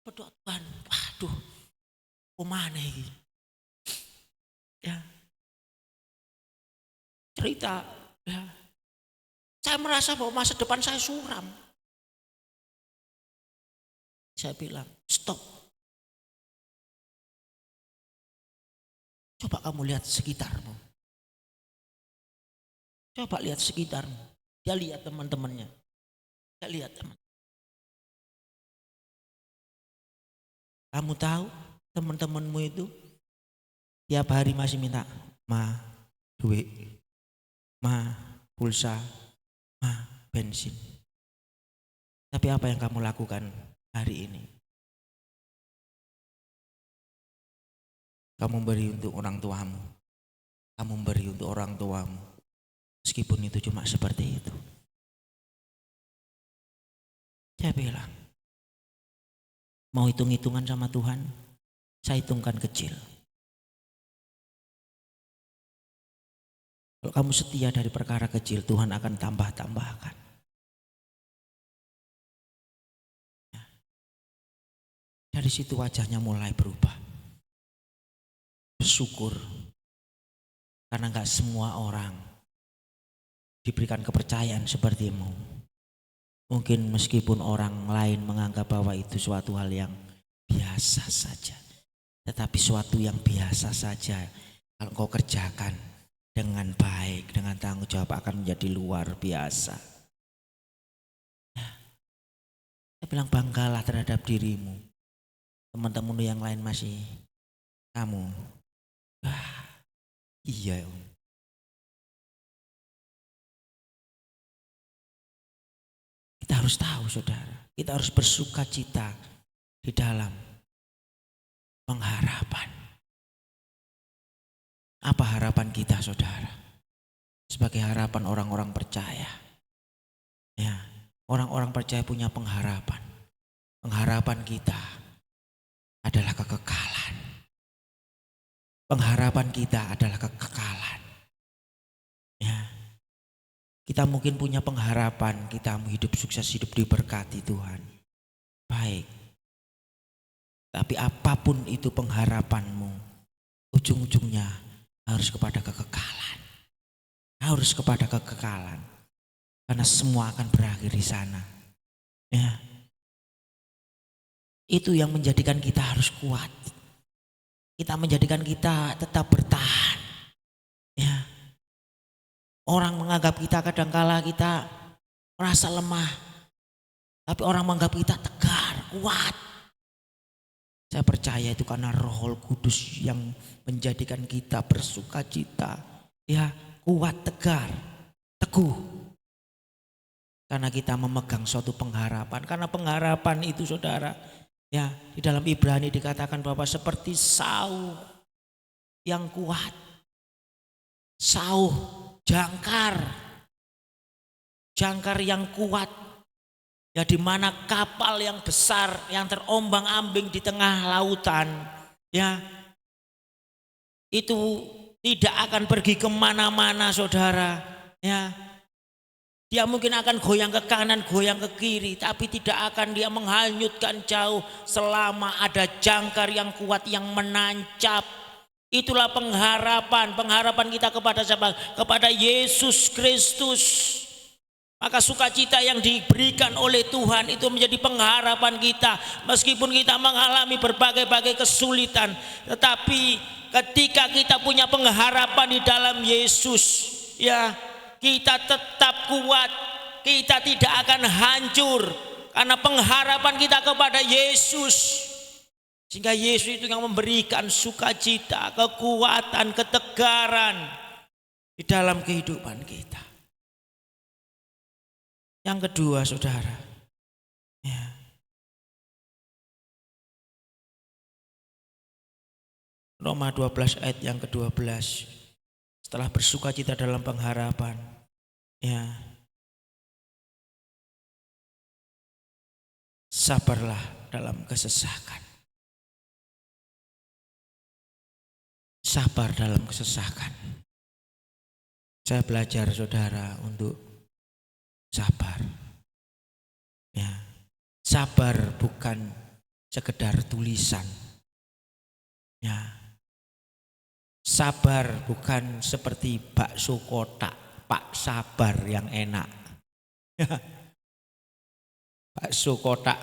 Speaker 3: Berdoa Tuhan, waduh, kemana ini? Ya, cerita, ya, saya merasa bahwa masa depan saya suram. Saya bilang, stop. Coba kamu lihat sekitarmu. Coba lihat sekitarmu. Dia lihat teman-temannya. Dia lihat teman. Kamu tahu teman-temanmu itu tiap hari masih minta, ma duit, ma pulsa, ma bensin. Tapi apa yang kamu lakukan
Speaker 2: hari ini. Kamu beri untuk orang tuamu. Kamu beri untuk orang tuamu. Meskipun itu cuma seperti itu. Saya bilang, mau hitung-hitungan sama Tuhan, saya hitungkan kecil. Kalau kamu setia dari perkara kecil, Tuhan akan tambah-tambahkan. Dari situ wajahnya mulai berubah. Bersyukur. Karena gak semua orang diberikan kepercayaan sepertimu. Mungkin meskipun orang lain menganggap bahwa itu suatu hal yang biasa saja. Tetapi suatu yang biasa saja kalau kau kerjakan dengan baik, dengan tanggung jawab akan menjadi luar biasa. Saya bilang banggalah terhadap dirimu. Teman-teman yang lain masih kamu. Iya Om. Kita harus tahu saudara, kita harus bersuka cita di dalam pengharapan. Apa harapan kita saudara? Sebagai harapan orang-orang percaya. Ya, orang-orang percaya punya pengharapan. Pengharapan kita adalah kekekalan. Pengharapan kita adalah kekekalan. Ya. Kita mungkin punya pengharapan kita mau hidup sukses, hidup diberkati Tuhan. Baik. Tapi apapun itu pengharapanmu, ujung-ujungnya harus kepada kekekalan. Harus kepada kekekalan. Karena semua akan berakhir di sana. Ya. Itu yang menjadikan kita harus kuat. Kita menjadikan kita tetap bertahan. Ya. Orang menganggap kita kadangkala kita merasa lemah. Tapi orang menganggap kita tegar, kuat. Saya percaya itu karena Roh Kudus yang menjadikan kita bersuka cita. Ya, kuat, tegar, teguh. Karena kita memegang suatu pengharapan. Karena pengharapan itu saudara, ya, di dalam Ibrani dikatakan bahwa seperti sauh yang kuat. Sauh, jangkar yang kuat. Ya, di mana kapal yang besar yang terombang-ambing di tengah lautan, ya, itu tidak akan pergi kemana-mana saudara. Ya, dia mungkin akan goyang ke kanan, goyang ke kiri, tapi tidak akan dia menghanyutkan jauh selama ada jangkar yang kuat yang menancap. Itulah pengharapan kita kepada siapa? Kepada Yesus Kristus. Maka sukacita yang diberikan oleh Tuhan itu menjadi pengharapan kita. Meskipun kita mengalami berbagai-bagai kesulitan, tetapi ketika kita punya pengharapan di dalam Yesus, ya, kita tetap kuat, kita tidak akan hancur karena pengharapan kita kepada Yesus. Sehingga Yesus itu yang memberikan sukacita, kekuatan, ketegaran di dalam kehidupan kita. Yang kedua saudara, ya, Roma 12 ayat yang ke-12. Setelah bersukacita dalam pengharapan, ya, sabarlah dalam kesesakan. Sabar dalam kesesakan. Saya belajar saudara untuk sabar. Ya, sabar bukan sekedar tulisan. Ya. Sabar bukan seperti bakso kotak, Pak Sabar yang enak. Bakso kotak,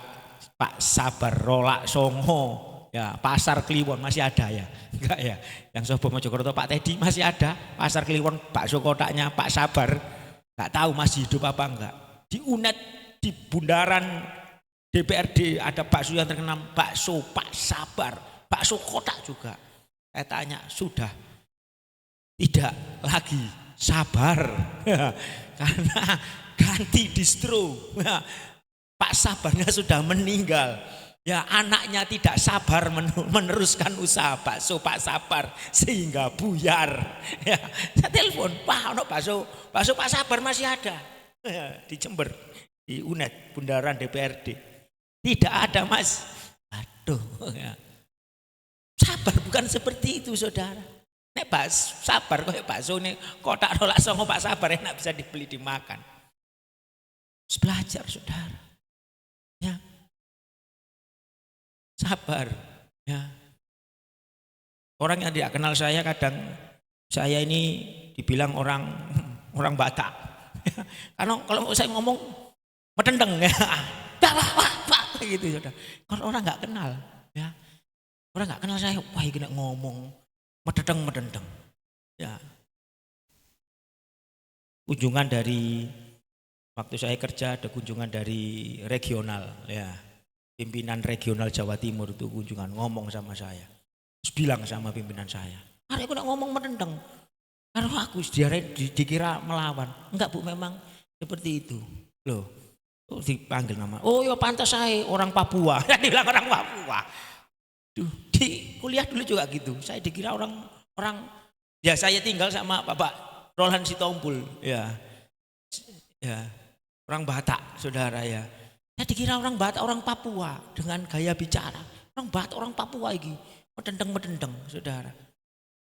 Speaker 2: Pak Sabar, rolak songo. Ya, Pasar Kliwon masih ada ya? Enggak ya? Yang Sobo Mojokerto Pak Teddy masih ada. Pasar Kliwon bakso kotaknya Pak Sabar. Enggak tahu masih hidup apa enggak. Di UNED, di bundaran DPRD ada bakso yang terkenal bakso Pak Sabar. Bakso kotak juga. Saya tanya, sudah tidak lagi sabar. Karena ganti distro.
Speaker 3: Pak sabarnya sudah meninggal. Ya anaknya tidak sabar meneruskan usaha bakso Pak Sabar sehingga buyar. Ya, saya telepon, Pak, ono bakso Pak Sabar masih ada. Ya, di Jember, di UNED, Bundaran DPRD. Tidak ada, Mas. Aduh. Ya. Sabar bukan seperti itu, saudara. Nek sabar kayak bakso ini kotak rolak songo Pak Sabar enak bisa dibeli dimakan. Terus belajar, saudara. Ya. Sabar, ya. Orang yang tidak kenal saya kadang saya ini dibilang orang Batak. Karena kalau saya ngomong medendeng ya, gitu sudah. Kalau orang nggak kenal, ya, orang nggak kenal saya, wah ini ngomong medendeng, ya. Kunjungan dari waktu saya kerja ada kunjungan dari regional, ya. Pimpinan regional Jawa Timur itu kunjungan ngomong sama saya. Terus bilang sama pimpinan saya, "Hari aku nak ngomong medendeng." Karena aku dikira melawan. Enggak Bu, memang seperti itu. Loh, dipanggil nama. Oh ya pantas saya orang Papua. Dibilang orang Papua. Duh, di kuliah dulu juga gitu. Saya dikira orang ya saya tinggal sama Bapak Roland Sitompul. Ya. Ya. Orang Batak, saudara ya. Saya dikira orang Batak, orang Papua dengan gaya bicara. Orang Batak, orang Papua ini medendeng, saudara.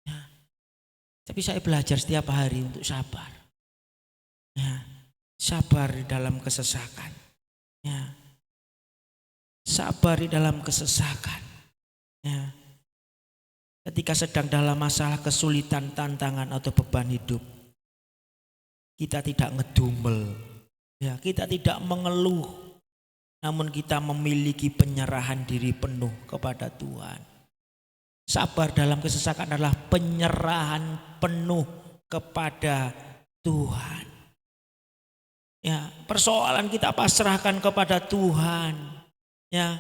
Speaker 3: Ya. Tapi saya belajar setiap hari untuk sabar. Ya. Sabar di dalam kesesakan. Ya. Sabar di dalam kesesakan. Ya. Ketika sedang dalam masalah kesulitan, tantangan atau beban hidup, kita tidak ngedumel. Ya, kita tidak mengeluh. Namun kita memiliki penyerahan diri penuh kepada Tuhan. Sabar dalam kesesakan adalah penyerahan penuh kepada Tuhan. Ya, persoalan kita pasrahkan kepada Tuhan. Ya,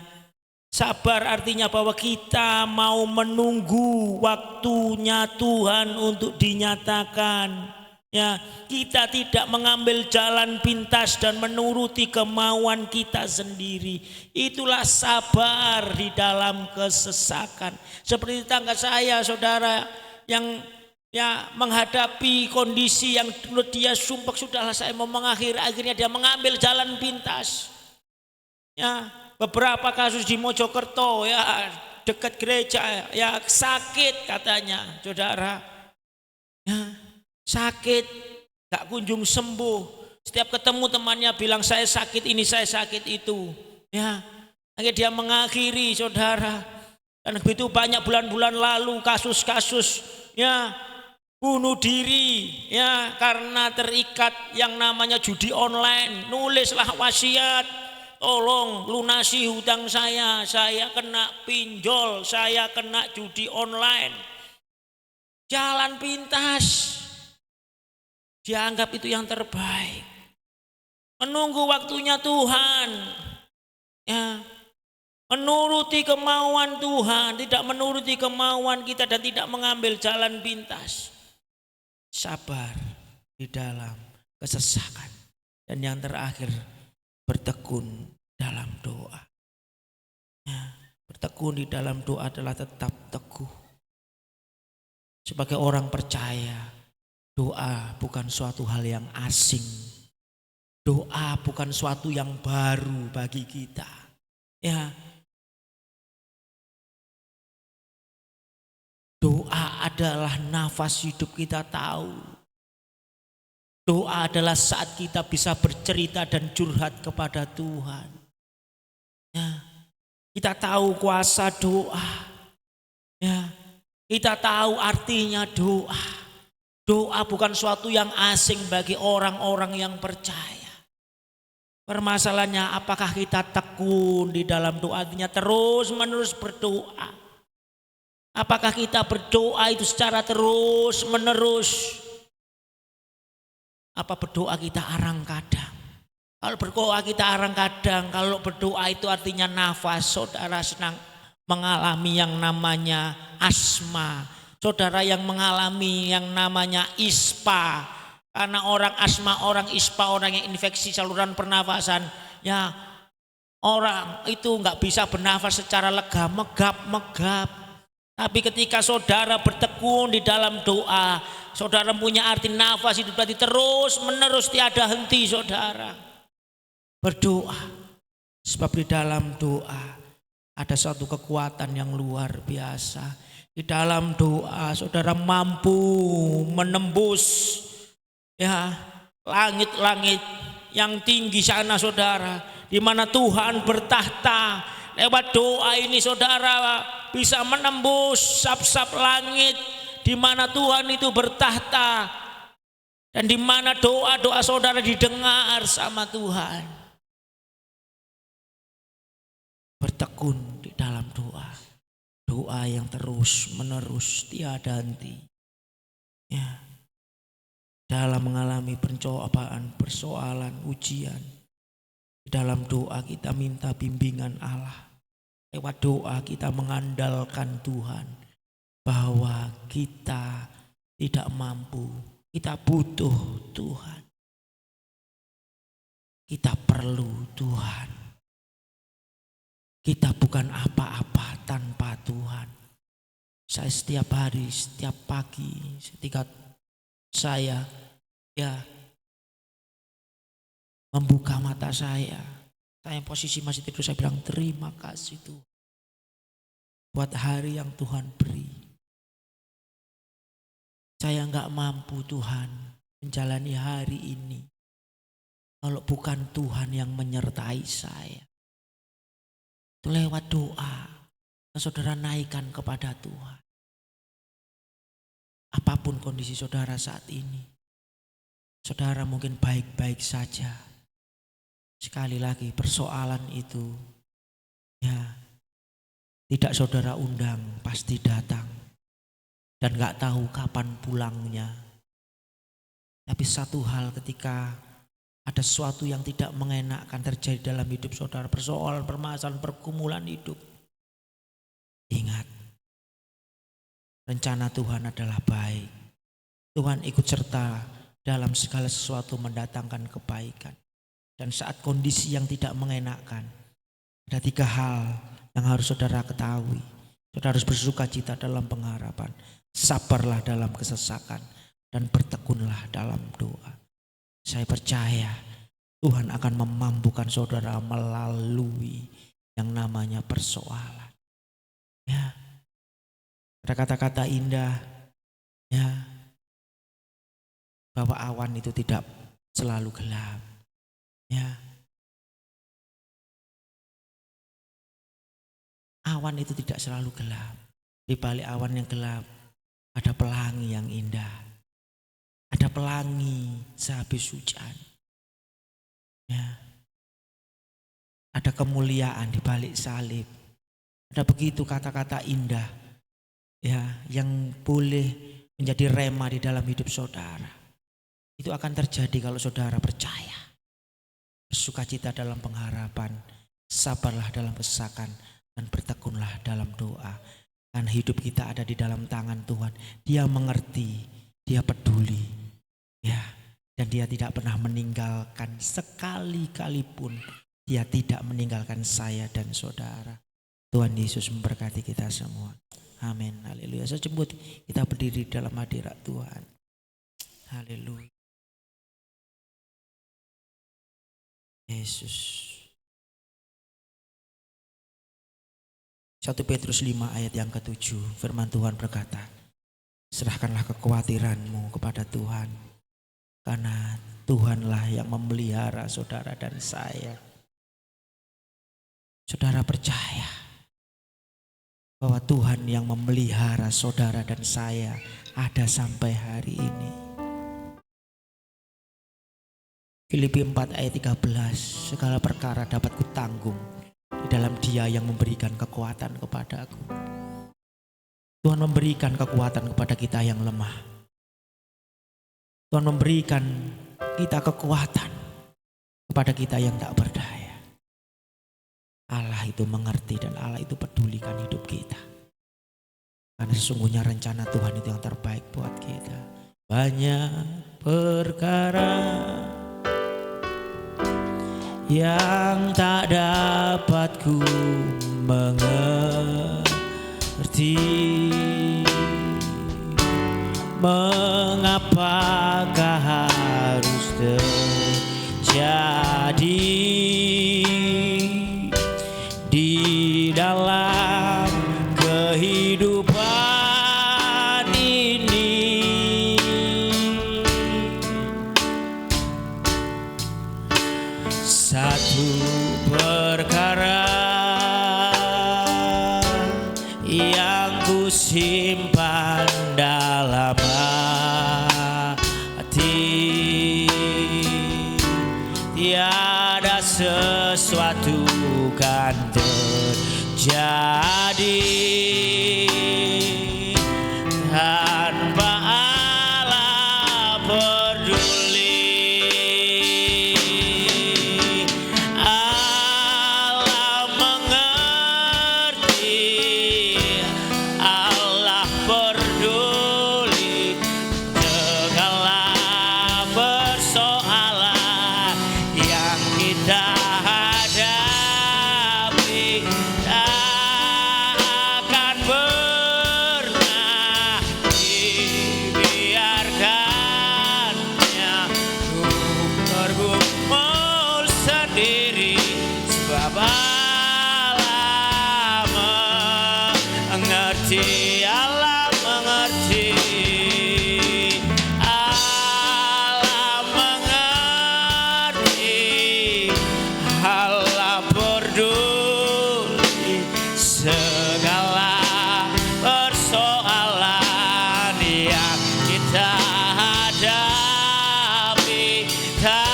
Speaker 3: sabar artinya bahwa kita mau menunggu waktunya Tuhan untuk dinyatakan. Ya, kita tidak mengambil jalan pintas dan menuruti kemauan kita sendiri. Itulah sabar di dalam kesesakan. Seperti tangga saya, saudara, yang ya menghadapi kondisi yang menurut dia sumpah sudahlah saya mau mengakhiri, akhirnya dia mengambil jalan pintas. Ya, beberapa kasus di Mojokerto ya dekat gereja ya sakit katanya, saudara. Ya. Sakit, gak kunjung sembuh. Setiap ketemu temannya bilang saya sakit ini, saya sakit itu. Ya, akhirnya dia mengakhiri, saudara. Dan begitu banyak bulan-bulan lalu kasus-kasus ya bunuh diri ya karena terikat yang namanya judi online. Nulislah wasiat, tolong lunasi hutang saya kena pinjol, saya kena judi online. Jalan pintas. Dianggap itu yang terbaik. Menunggu waktunya Tuhan. Ya. Menuruti kemauan Tuhan, tidak menuruti kemauan kita dan tidak mengambil jalan pintas. Sabar di dalam kesesakan. Dan yang terakhir, bertekun dalam doa. Ya. Bertekun di dalam doa adalah tetap teguh. Sebagai orang percaya, doa bukan suatu hal yang asing. Doa bukan suatu yang baru bagi kita. Ya. Doa adalah nafas hidup kita tahu. Doa adalah saat kita bisa bercerita dan curhat kepada Tuhan. Ya. Kita tahu kuasa doa. Ya. Kita tahu artinya doa. Doa bukan suatu yang asing bagi orang-orang yang percaya. Permasalahannya apakah kita tekun di dalam doa, artinya terus menerus berdoa. Apakah kita berdoa itu secara terus menerus? Apa berdoa kita arang-kadang? Kalau berdoa kita arang-kadang, kalau berdoa itu artinya nafas, saudara senang mengalami yang namanya asma. Saudara yang mengalami yang namanya ISPA, karena orang asma, orang ISPA, orang yang infeksi saluran pernafasan, ya Orang itu nggak bisa bernafas secara lega, megap-megap. Tapi ketika saudara bertekun di dalam doa, saudara punya arti nafas itu berarti terus menerus tiada henti saudara berdoa. Sebab di dalam doa ada satu kekuatan yang luar biasa. Di dalam doa saudara mampu menembus ya langit-langit yang tinggi sana saudara, di mana Tuhan bertahta. Lewat doa ini saudara bisa menembus sap-sap langit di mana Tuhan itu bertahta dan di mana doa-doa saudara didengar sama Tuhan. Bertekun di dalam doa, doa yang terus menerus tiada henti. Ya. Dalam mengalami pencobaan, persoalan, ujian, di dalam doa kita minta bimbingan Allah. Lewat doa kita mengandalkan Tuhan bahwa kita tidak mampu, kita butuh Tuhan. Kita perlu Tuhan. Kita bukan apa-apa tanpa Tuhan. Saya setiap hari, setiap pagi, ketika saya membuka mata saya posisi masih tidur, saya bilang terima kasih Tuhan buat hari yang Tuhan beri. Saya enggak mampu Tuhan menjalani hari ini kalau bukan Tuhan yang menyertai saya. Itu lewat doa saudara naikkan kepada Tuhan. Apapun kondisi saudara saat ini, saudara mungkin baik-baik saja. Sekali lagi persoalan itu ya tidak saudara undang, pasti datang dan gak tahu kapan pulangnya. Tapi satu hal, ketika ada sesuatu yang tidak mengenakan terjadi dalam hidup saudara, persoalan, permasalahan, pergumulan hidup, ingat, rencana Tuhan adalah baik. Tuhan ikut serta dalam segala sesuatu mendatangkan kebaikan. Dan saat kondisi yang tidak mengenakan, ada 3 hal yang harus saudara ketahui. Saudara harus bersuka cita dalam pengharapan, sabarlah dalam kesesakan, dan bertekunlah dalam doa. Saya percaya Tuhan akan memampukan saudara melalui yang namanya persoalan. Ya. Ada kata-kata indah ya, bahwa awan itu tidak selalu gelap. Ya. Awan itu tidak selalu gelap. Di balik awan yang gelap ada pelangi yang indah. Ada pelangi sehabis hujan. Ya. Ada kemuliaan di balik salib. Ada begitu kata-kata indah ya yang boleh menjadi rema di dalam hidup saudara. Itu akan terjadi kalau saudara percaya. Bersukacita dalam pengharapan, sabarlah dalam kesesakan, dan bertekunlah dalam doa. Karena hidup kita ada di dalam tangan Tuhan. Dia mengerti, dia peduli. Ya, dan dia tidak pernah meninggalkan, sekali-kali pun dia tidak meninggalkan saya dan saudara. Tuhan Yesus memberkati kita semua. Amin. Haleluya. Saya jemput kita berdiri dalam hadirat Tuhan. Haleluya. Yesus. 1 Petrus 5 ayat yang ke-7, firman Tuhan berkata, serahkanlah kekhawatiranmu kepada Tuhan, karena Tuhanlah yang memelihara saudara dan saya. Saudara percaya bahwa Tuhan yang memelihara saudara dan saya ada sampai hari ini. Filipi 4 ayat 13, segala perkara dapat kutanggung di dalam Dia yang memberikan kekuatan kepadaku. Tuhan memberikan kekuatan kepada kita yang lemah. Tuhan memberikan kita kekuatan kepada kita yang tak berdaya. Allah itu mengerti dan Allah itu pedulikan hidup kita. Karena sesungguhnya rencana Tuhan itu yang terbaik buat kita. Banyak perkara yang tak dapat ku mengerti. Mengapakah harus terjadi di dalam kehidupan ini? Satu perkara yang ku simpan dalam hati, tiada sesuatu kan terjadi tanpa Allah peduli. Allah mengerti, Allah peduli segala persoalan yang kita hadapi. Tak akan pernah dibiarkannya ku bergumul sendiri, sebab Allah mengerti. Allah mengerti, Allah mengerti, Allah peduli segala persoalan yang kita hadapi. Tak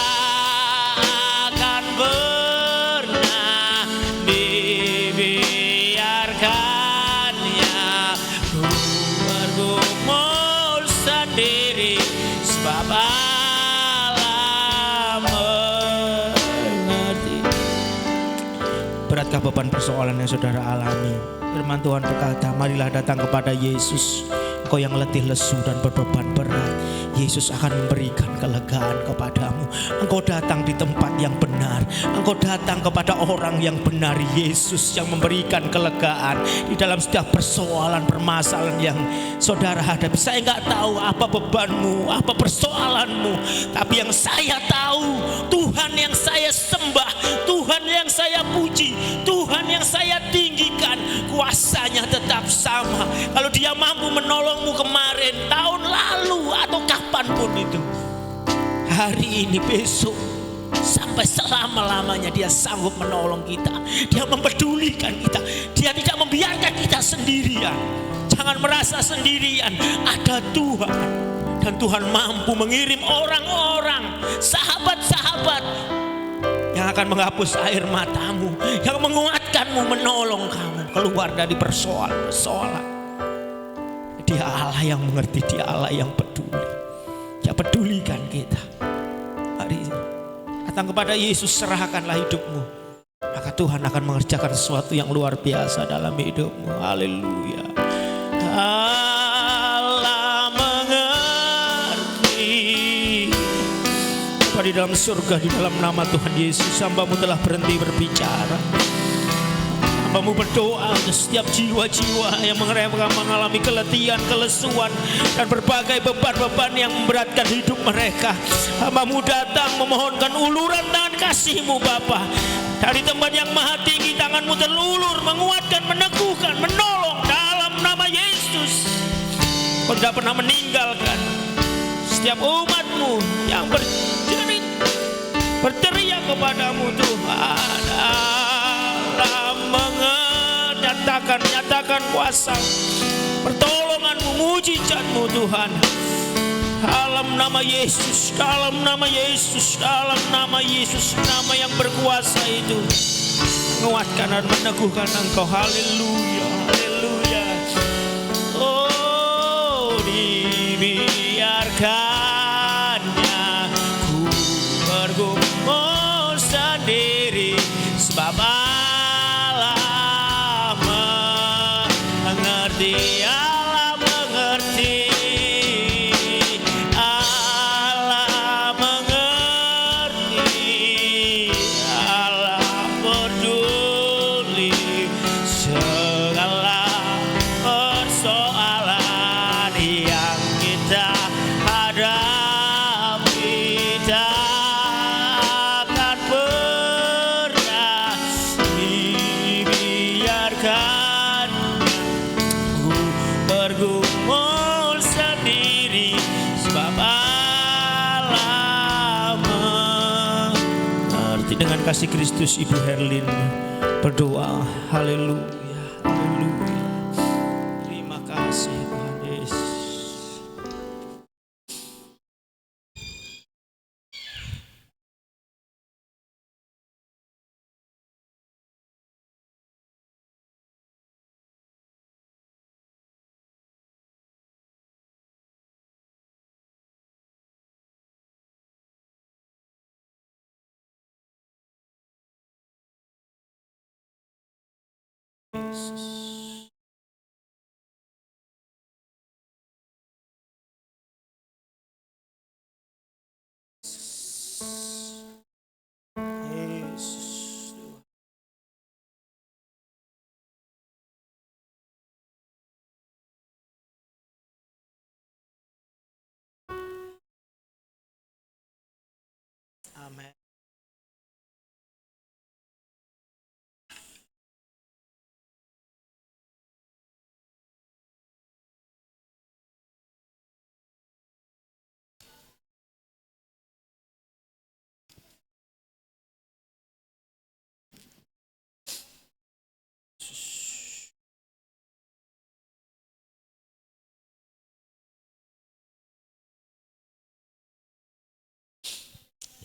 Speaker 3: akan pernah dibiarkannya ku bergumul sendiri, sebab Allah mengerti. Beratkah beban persoalan yang saudara alami? Firman Tuhan berkata, marilah datang kepada Yesus, engkau yang letih lesu dan berbeban berat. Yesus akan memberikan kelegaan kepadamu. Engkau datang di tempat yang benar, engkau datang kepada orang yang benar. Yesus yang memberikan kelegaan di dalam setiap persoalan permasalahan yang saudara hadapi. Saya nggak tahu apa bebanmu, apa persoalanmu, tapi yang saya tahu, Tuhan yang saya sembah, Tuhan yang saya puji, Tuhan yang saya tinggikan, kuasanya tetap sama. Kalau Dia mampu menolongmu kemarin, tahun lalu, atau kapanpun itu, hari ini, besok, sampai selama-lamanya Dia sanggup menolong kita. Dia mempedulikan kita. Dia tidak membiarkan kita sendirian. Jangan merasa sendirian, ada Tuhan. Dan Tuhan mampu mengirim orang-orang, sahabat-sahabat yang akan menghapus air matamu, yang menguatkanmu, menolong kamu keluar dari persoalan-persoalan. Dia Allah yang mengerti, Dia Allah yang peduli. Dia pedulikan kita. Hari ini datang kepada Yesus, serahkanlah hidupmu, maka Tuhan akan mengerjakan sesuatu yang luar biasa dalam hidupmu. Haleluya. Allah mengerti. Bapa di dalam surga, di dalam nama Tuhan Yesus, hamba-Mu telah berhenti berbicara. Hamba-Mu berdoa untuk setiap jiwa-jiwa yang mengalami keletihan, kelesuan, dan berbagai beban-beban yang memberatkan hidup mereka. Hamba-Mu datang memohonkan uluran tangan kasih-Mu Bapa. Dari tempat yang maha tinggi, tangan-Mu terulur, menguatkan, meneguhkan, menolong dalam nama Yesus. Kau tidak pernah meninggalkan setiap umat-Mu yang berteriak kepadamu Tuhan. Nyatakan kuasa pertolongan-Mu, mujizat-Mu Tuhan. Dalam nama Yesus, dalam nama Yesus, dalam nama Yesus, nama yang berkuasa itu, menguatkan dan meneguhkan Engkau. Haleluya, haleluya. Oh, dibiarkannya ku bergumul sendiri, sebab Allah mengerti. Allah mengerti. Allah mengerti.
Speaker 2: kasih Kristus Ibu Herlin berdoa. Haleluya, haleluya. Terima kasih Tuhan Yesus. Yesus. Amin.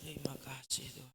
Speaker 2: Terima kasih Tuhan.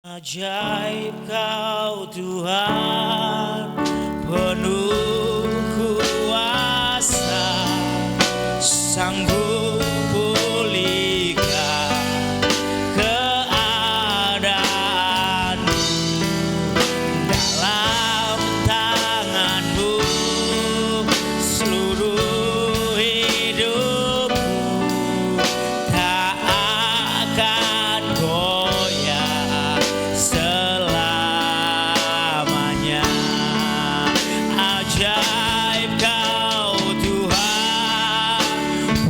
Speaker 2: Ajaib Kau Tuhan, penuh kuasa, sanggup pulihkan keadaan. Dalam tangan-Mu seluruh hidupku tak akan goyah selamanya. Ajaib Kau Tuhan,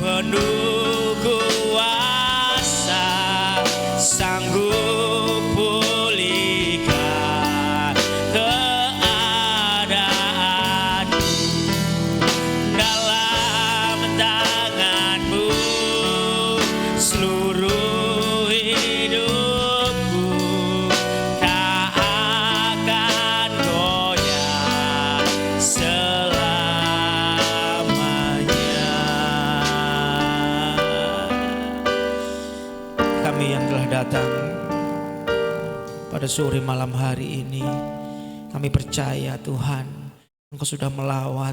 Speaker 2: penuh kuasa, sanggup pulihkan keadaan. Dalam tangan-Mu seluruh hidupku tak akan goyah selamanya. Kami yang telah datang pada sore malam hari ini, kami percaya Tuhan, Engkau sudah melawat,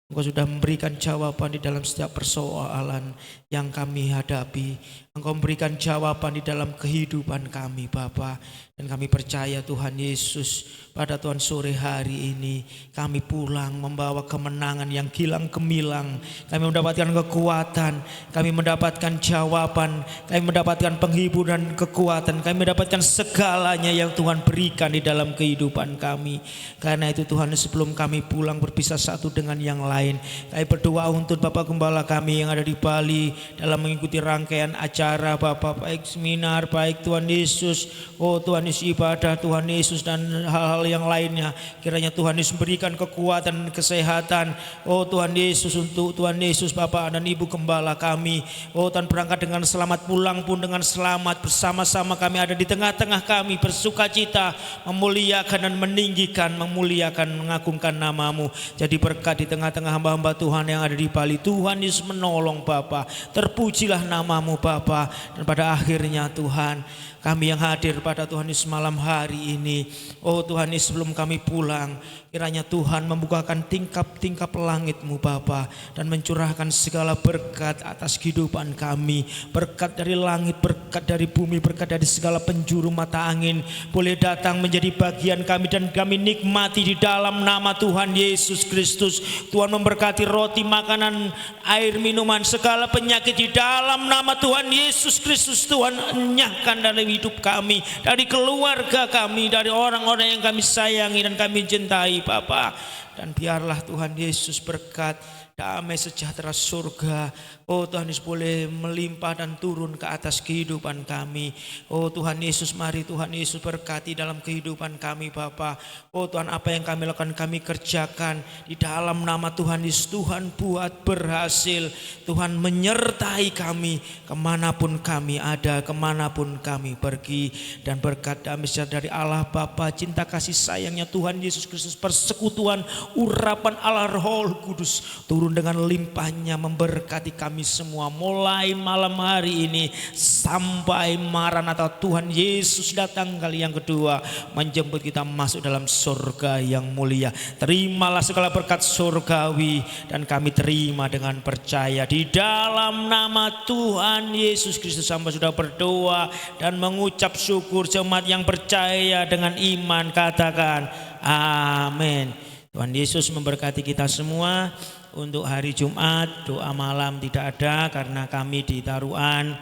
Speaker 2: Engkau sudah memberikan jawaban di dalam setiap persoalan yang kami hadapi. Engkau memberikan jawaban di dalam kehidupan kami Bapa. Dan kami percaya Tuhan Yesus, pada Tuhan sore hari ini kami pulang membawa kemenangan yang kilang gemilang. Kami mendapatkan kekuatan, kami mendapatkan jawaban, kami mendapatkan penghiburan, kekuatan, kami mendapatkan segalanya yang Tuhan berikan di dalam kehidupan kami. Karena itu Tuhan, sebelum kami pulang berpisah satu dengan yang lain, kami berdoa untuk Bapak Gembala kami yang ada di Bali dalam mengikuti rangkaian acara Bapak, baik seminar, baik Tuhan Yesus, oh Tuhan Yesus, ibadah Tuhan Yesus dan hal-hal yang lainnya. Kiranya Tuhan Yesus berikan kekuatan dan kesehatan, oh Tuhan Yesus, untuk Tuhan Yesus Bapak dan Ibu Gembala kami. Oh Tuhan, berangkat dengan selamat, pulang pun dengan selamat. Bersama-sama kami ada di tengah-tengah kami, bersuka cita, memuliakan dan meninggikan, memuliakan, mengagungkan nama-Mu. Jadi berkat di tengah-tengah hamba-hamba Tuhan yang ada di Bali. Tuhan Yesus menolong Bapa. Terpujilah nama-Mu Bapa. Bapa. Dan pada akhirnya Tuhan, kami yang hadir pada Tuhan Yesus malam hari ini, oh Tuhan Yesus, sebelum kami pulang, kiranya Tuhan membukakan tingkap-tingkap langit-Mu Bapa, dan mencurahkan segala berkat atas kehidupan kami. Berkat dari langit, berkat dari bumi, berkat dari segala penjuru mata angin boleh datang menjadi bagian kami, dan kami nikmati di dalam nama Tuhan Yesus Kristus. Tuhan memberkati roti, makanan, air, minuman, segala penyakit di dalam nama Tuhan Yesus Kristus. Tuhan enyahkan dalam hidup kami, dari keluarga kami, dari orang-orang yang kami sayangi dan kami cintai Bapa. Dan biarlah Tuhan Yesus berkat, damai, sejahtera surga, oh Tuhan Yesus, boleh melimpah dan turun ke atas kehidupan kami. Oh Tuhan Yesus, mari Tuhan Yesus berkati dalam kehidupan kami Bapa. Oh Tuhan, apa yang kami lakukan, kami kerjakan di dalam nama Tuhan Yesus. Tuhan buat berhasil, Tuhan menyertai kami kemanapun kami ada, kemanapun kami pergi. Dan berkat damai sejahtera dari Allah Bapa, cinta kasih sayangnya Tuhan Yesus Kristus, persekutuan urapan Allah Roh Kudus turun dengan limpahnya memberkati kami semua, mulai malam hari ini sampai Maranatha Tuhan Yesus datang kali yang kedua, menjemput kita masuk dalam surga yang mulia. Terimalah segala berkat surgawi, dan kami terima dengan percaya di dalam nama Tuhan Yesus Kristus. Hamba sudah berdoa dan mengucap syukur. Jemaat yang percaya dengan iman katakan amin. Tuhan Yesus memberkati kita semua. Untuk hari Jumat doa malam tidak ada karena kami di Taruhan,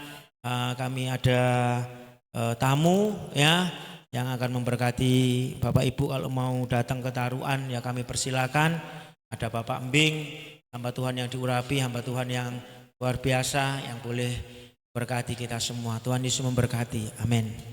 Speaker 2: kami ada tamu ya yang akan memberkati Bapak Ibu. Kalau mau datang ke Taruhan ya kami persilakan. Ada Bapak Embing, hamba Tuhan yang diurapi, hamba Tuhan yang luar biasa yang boleh berkati kita semua. Tuhan Yesus memberkati. Amin.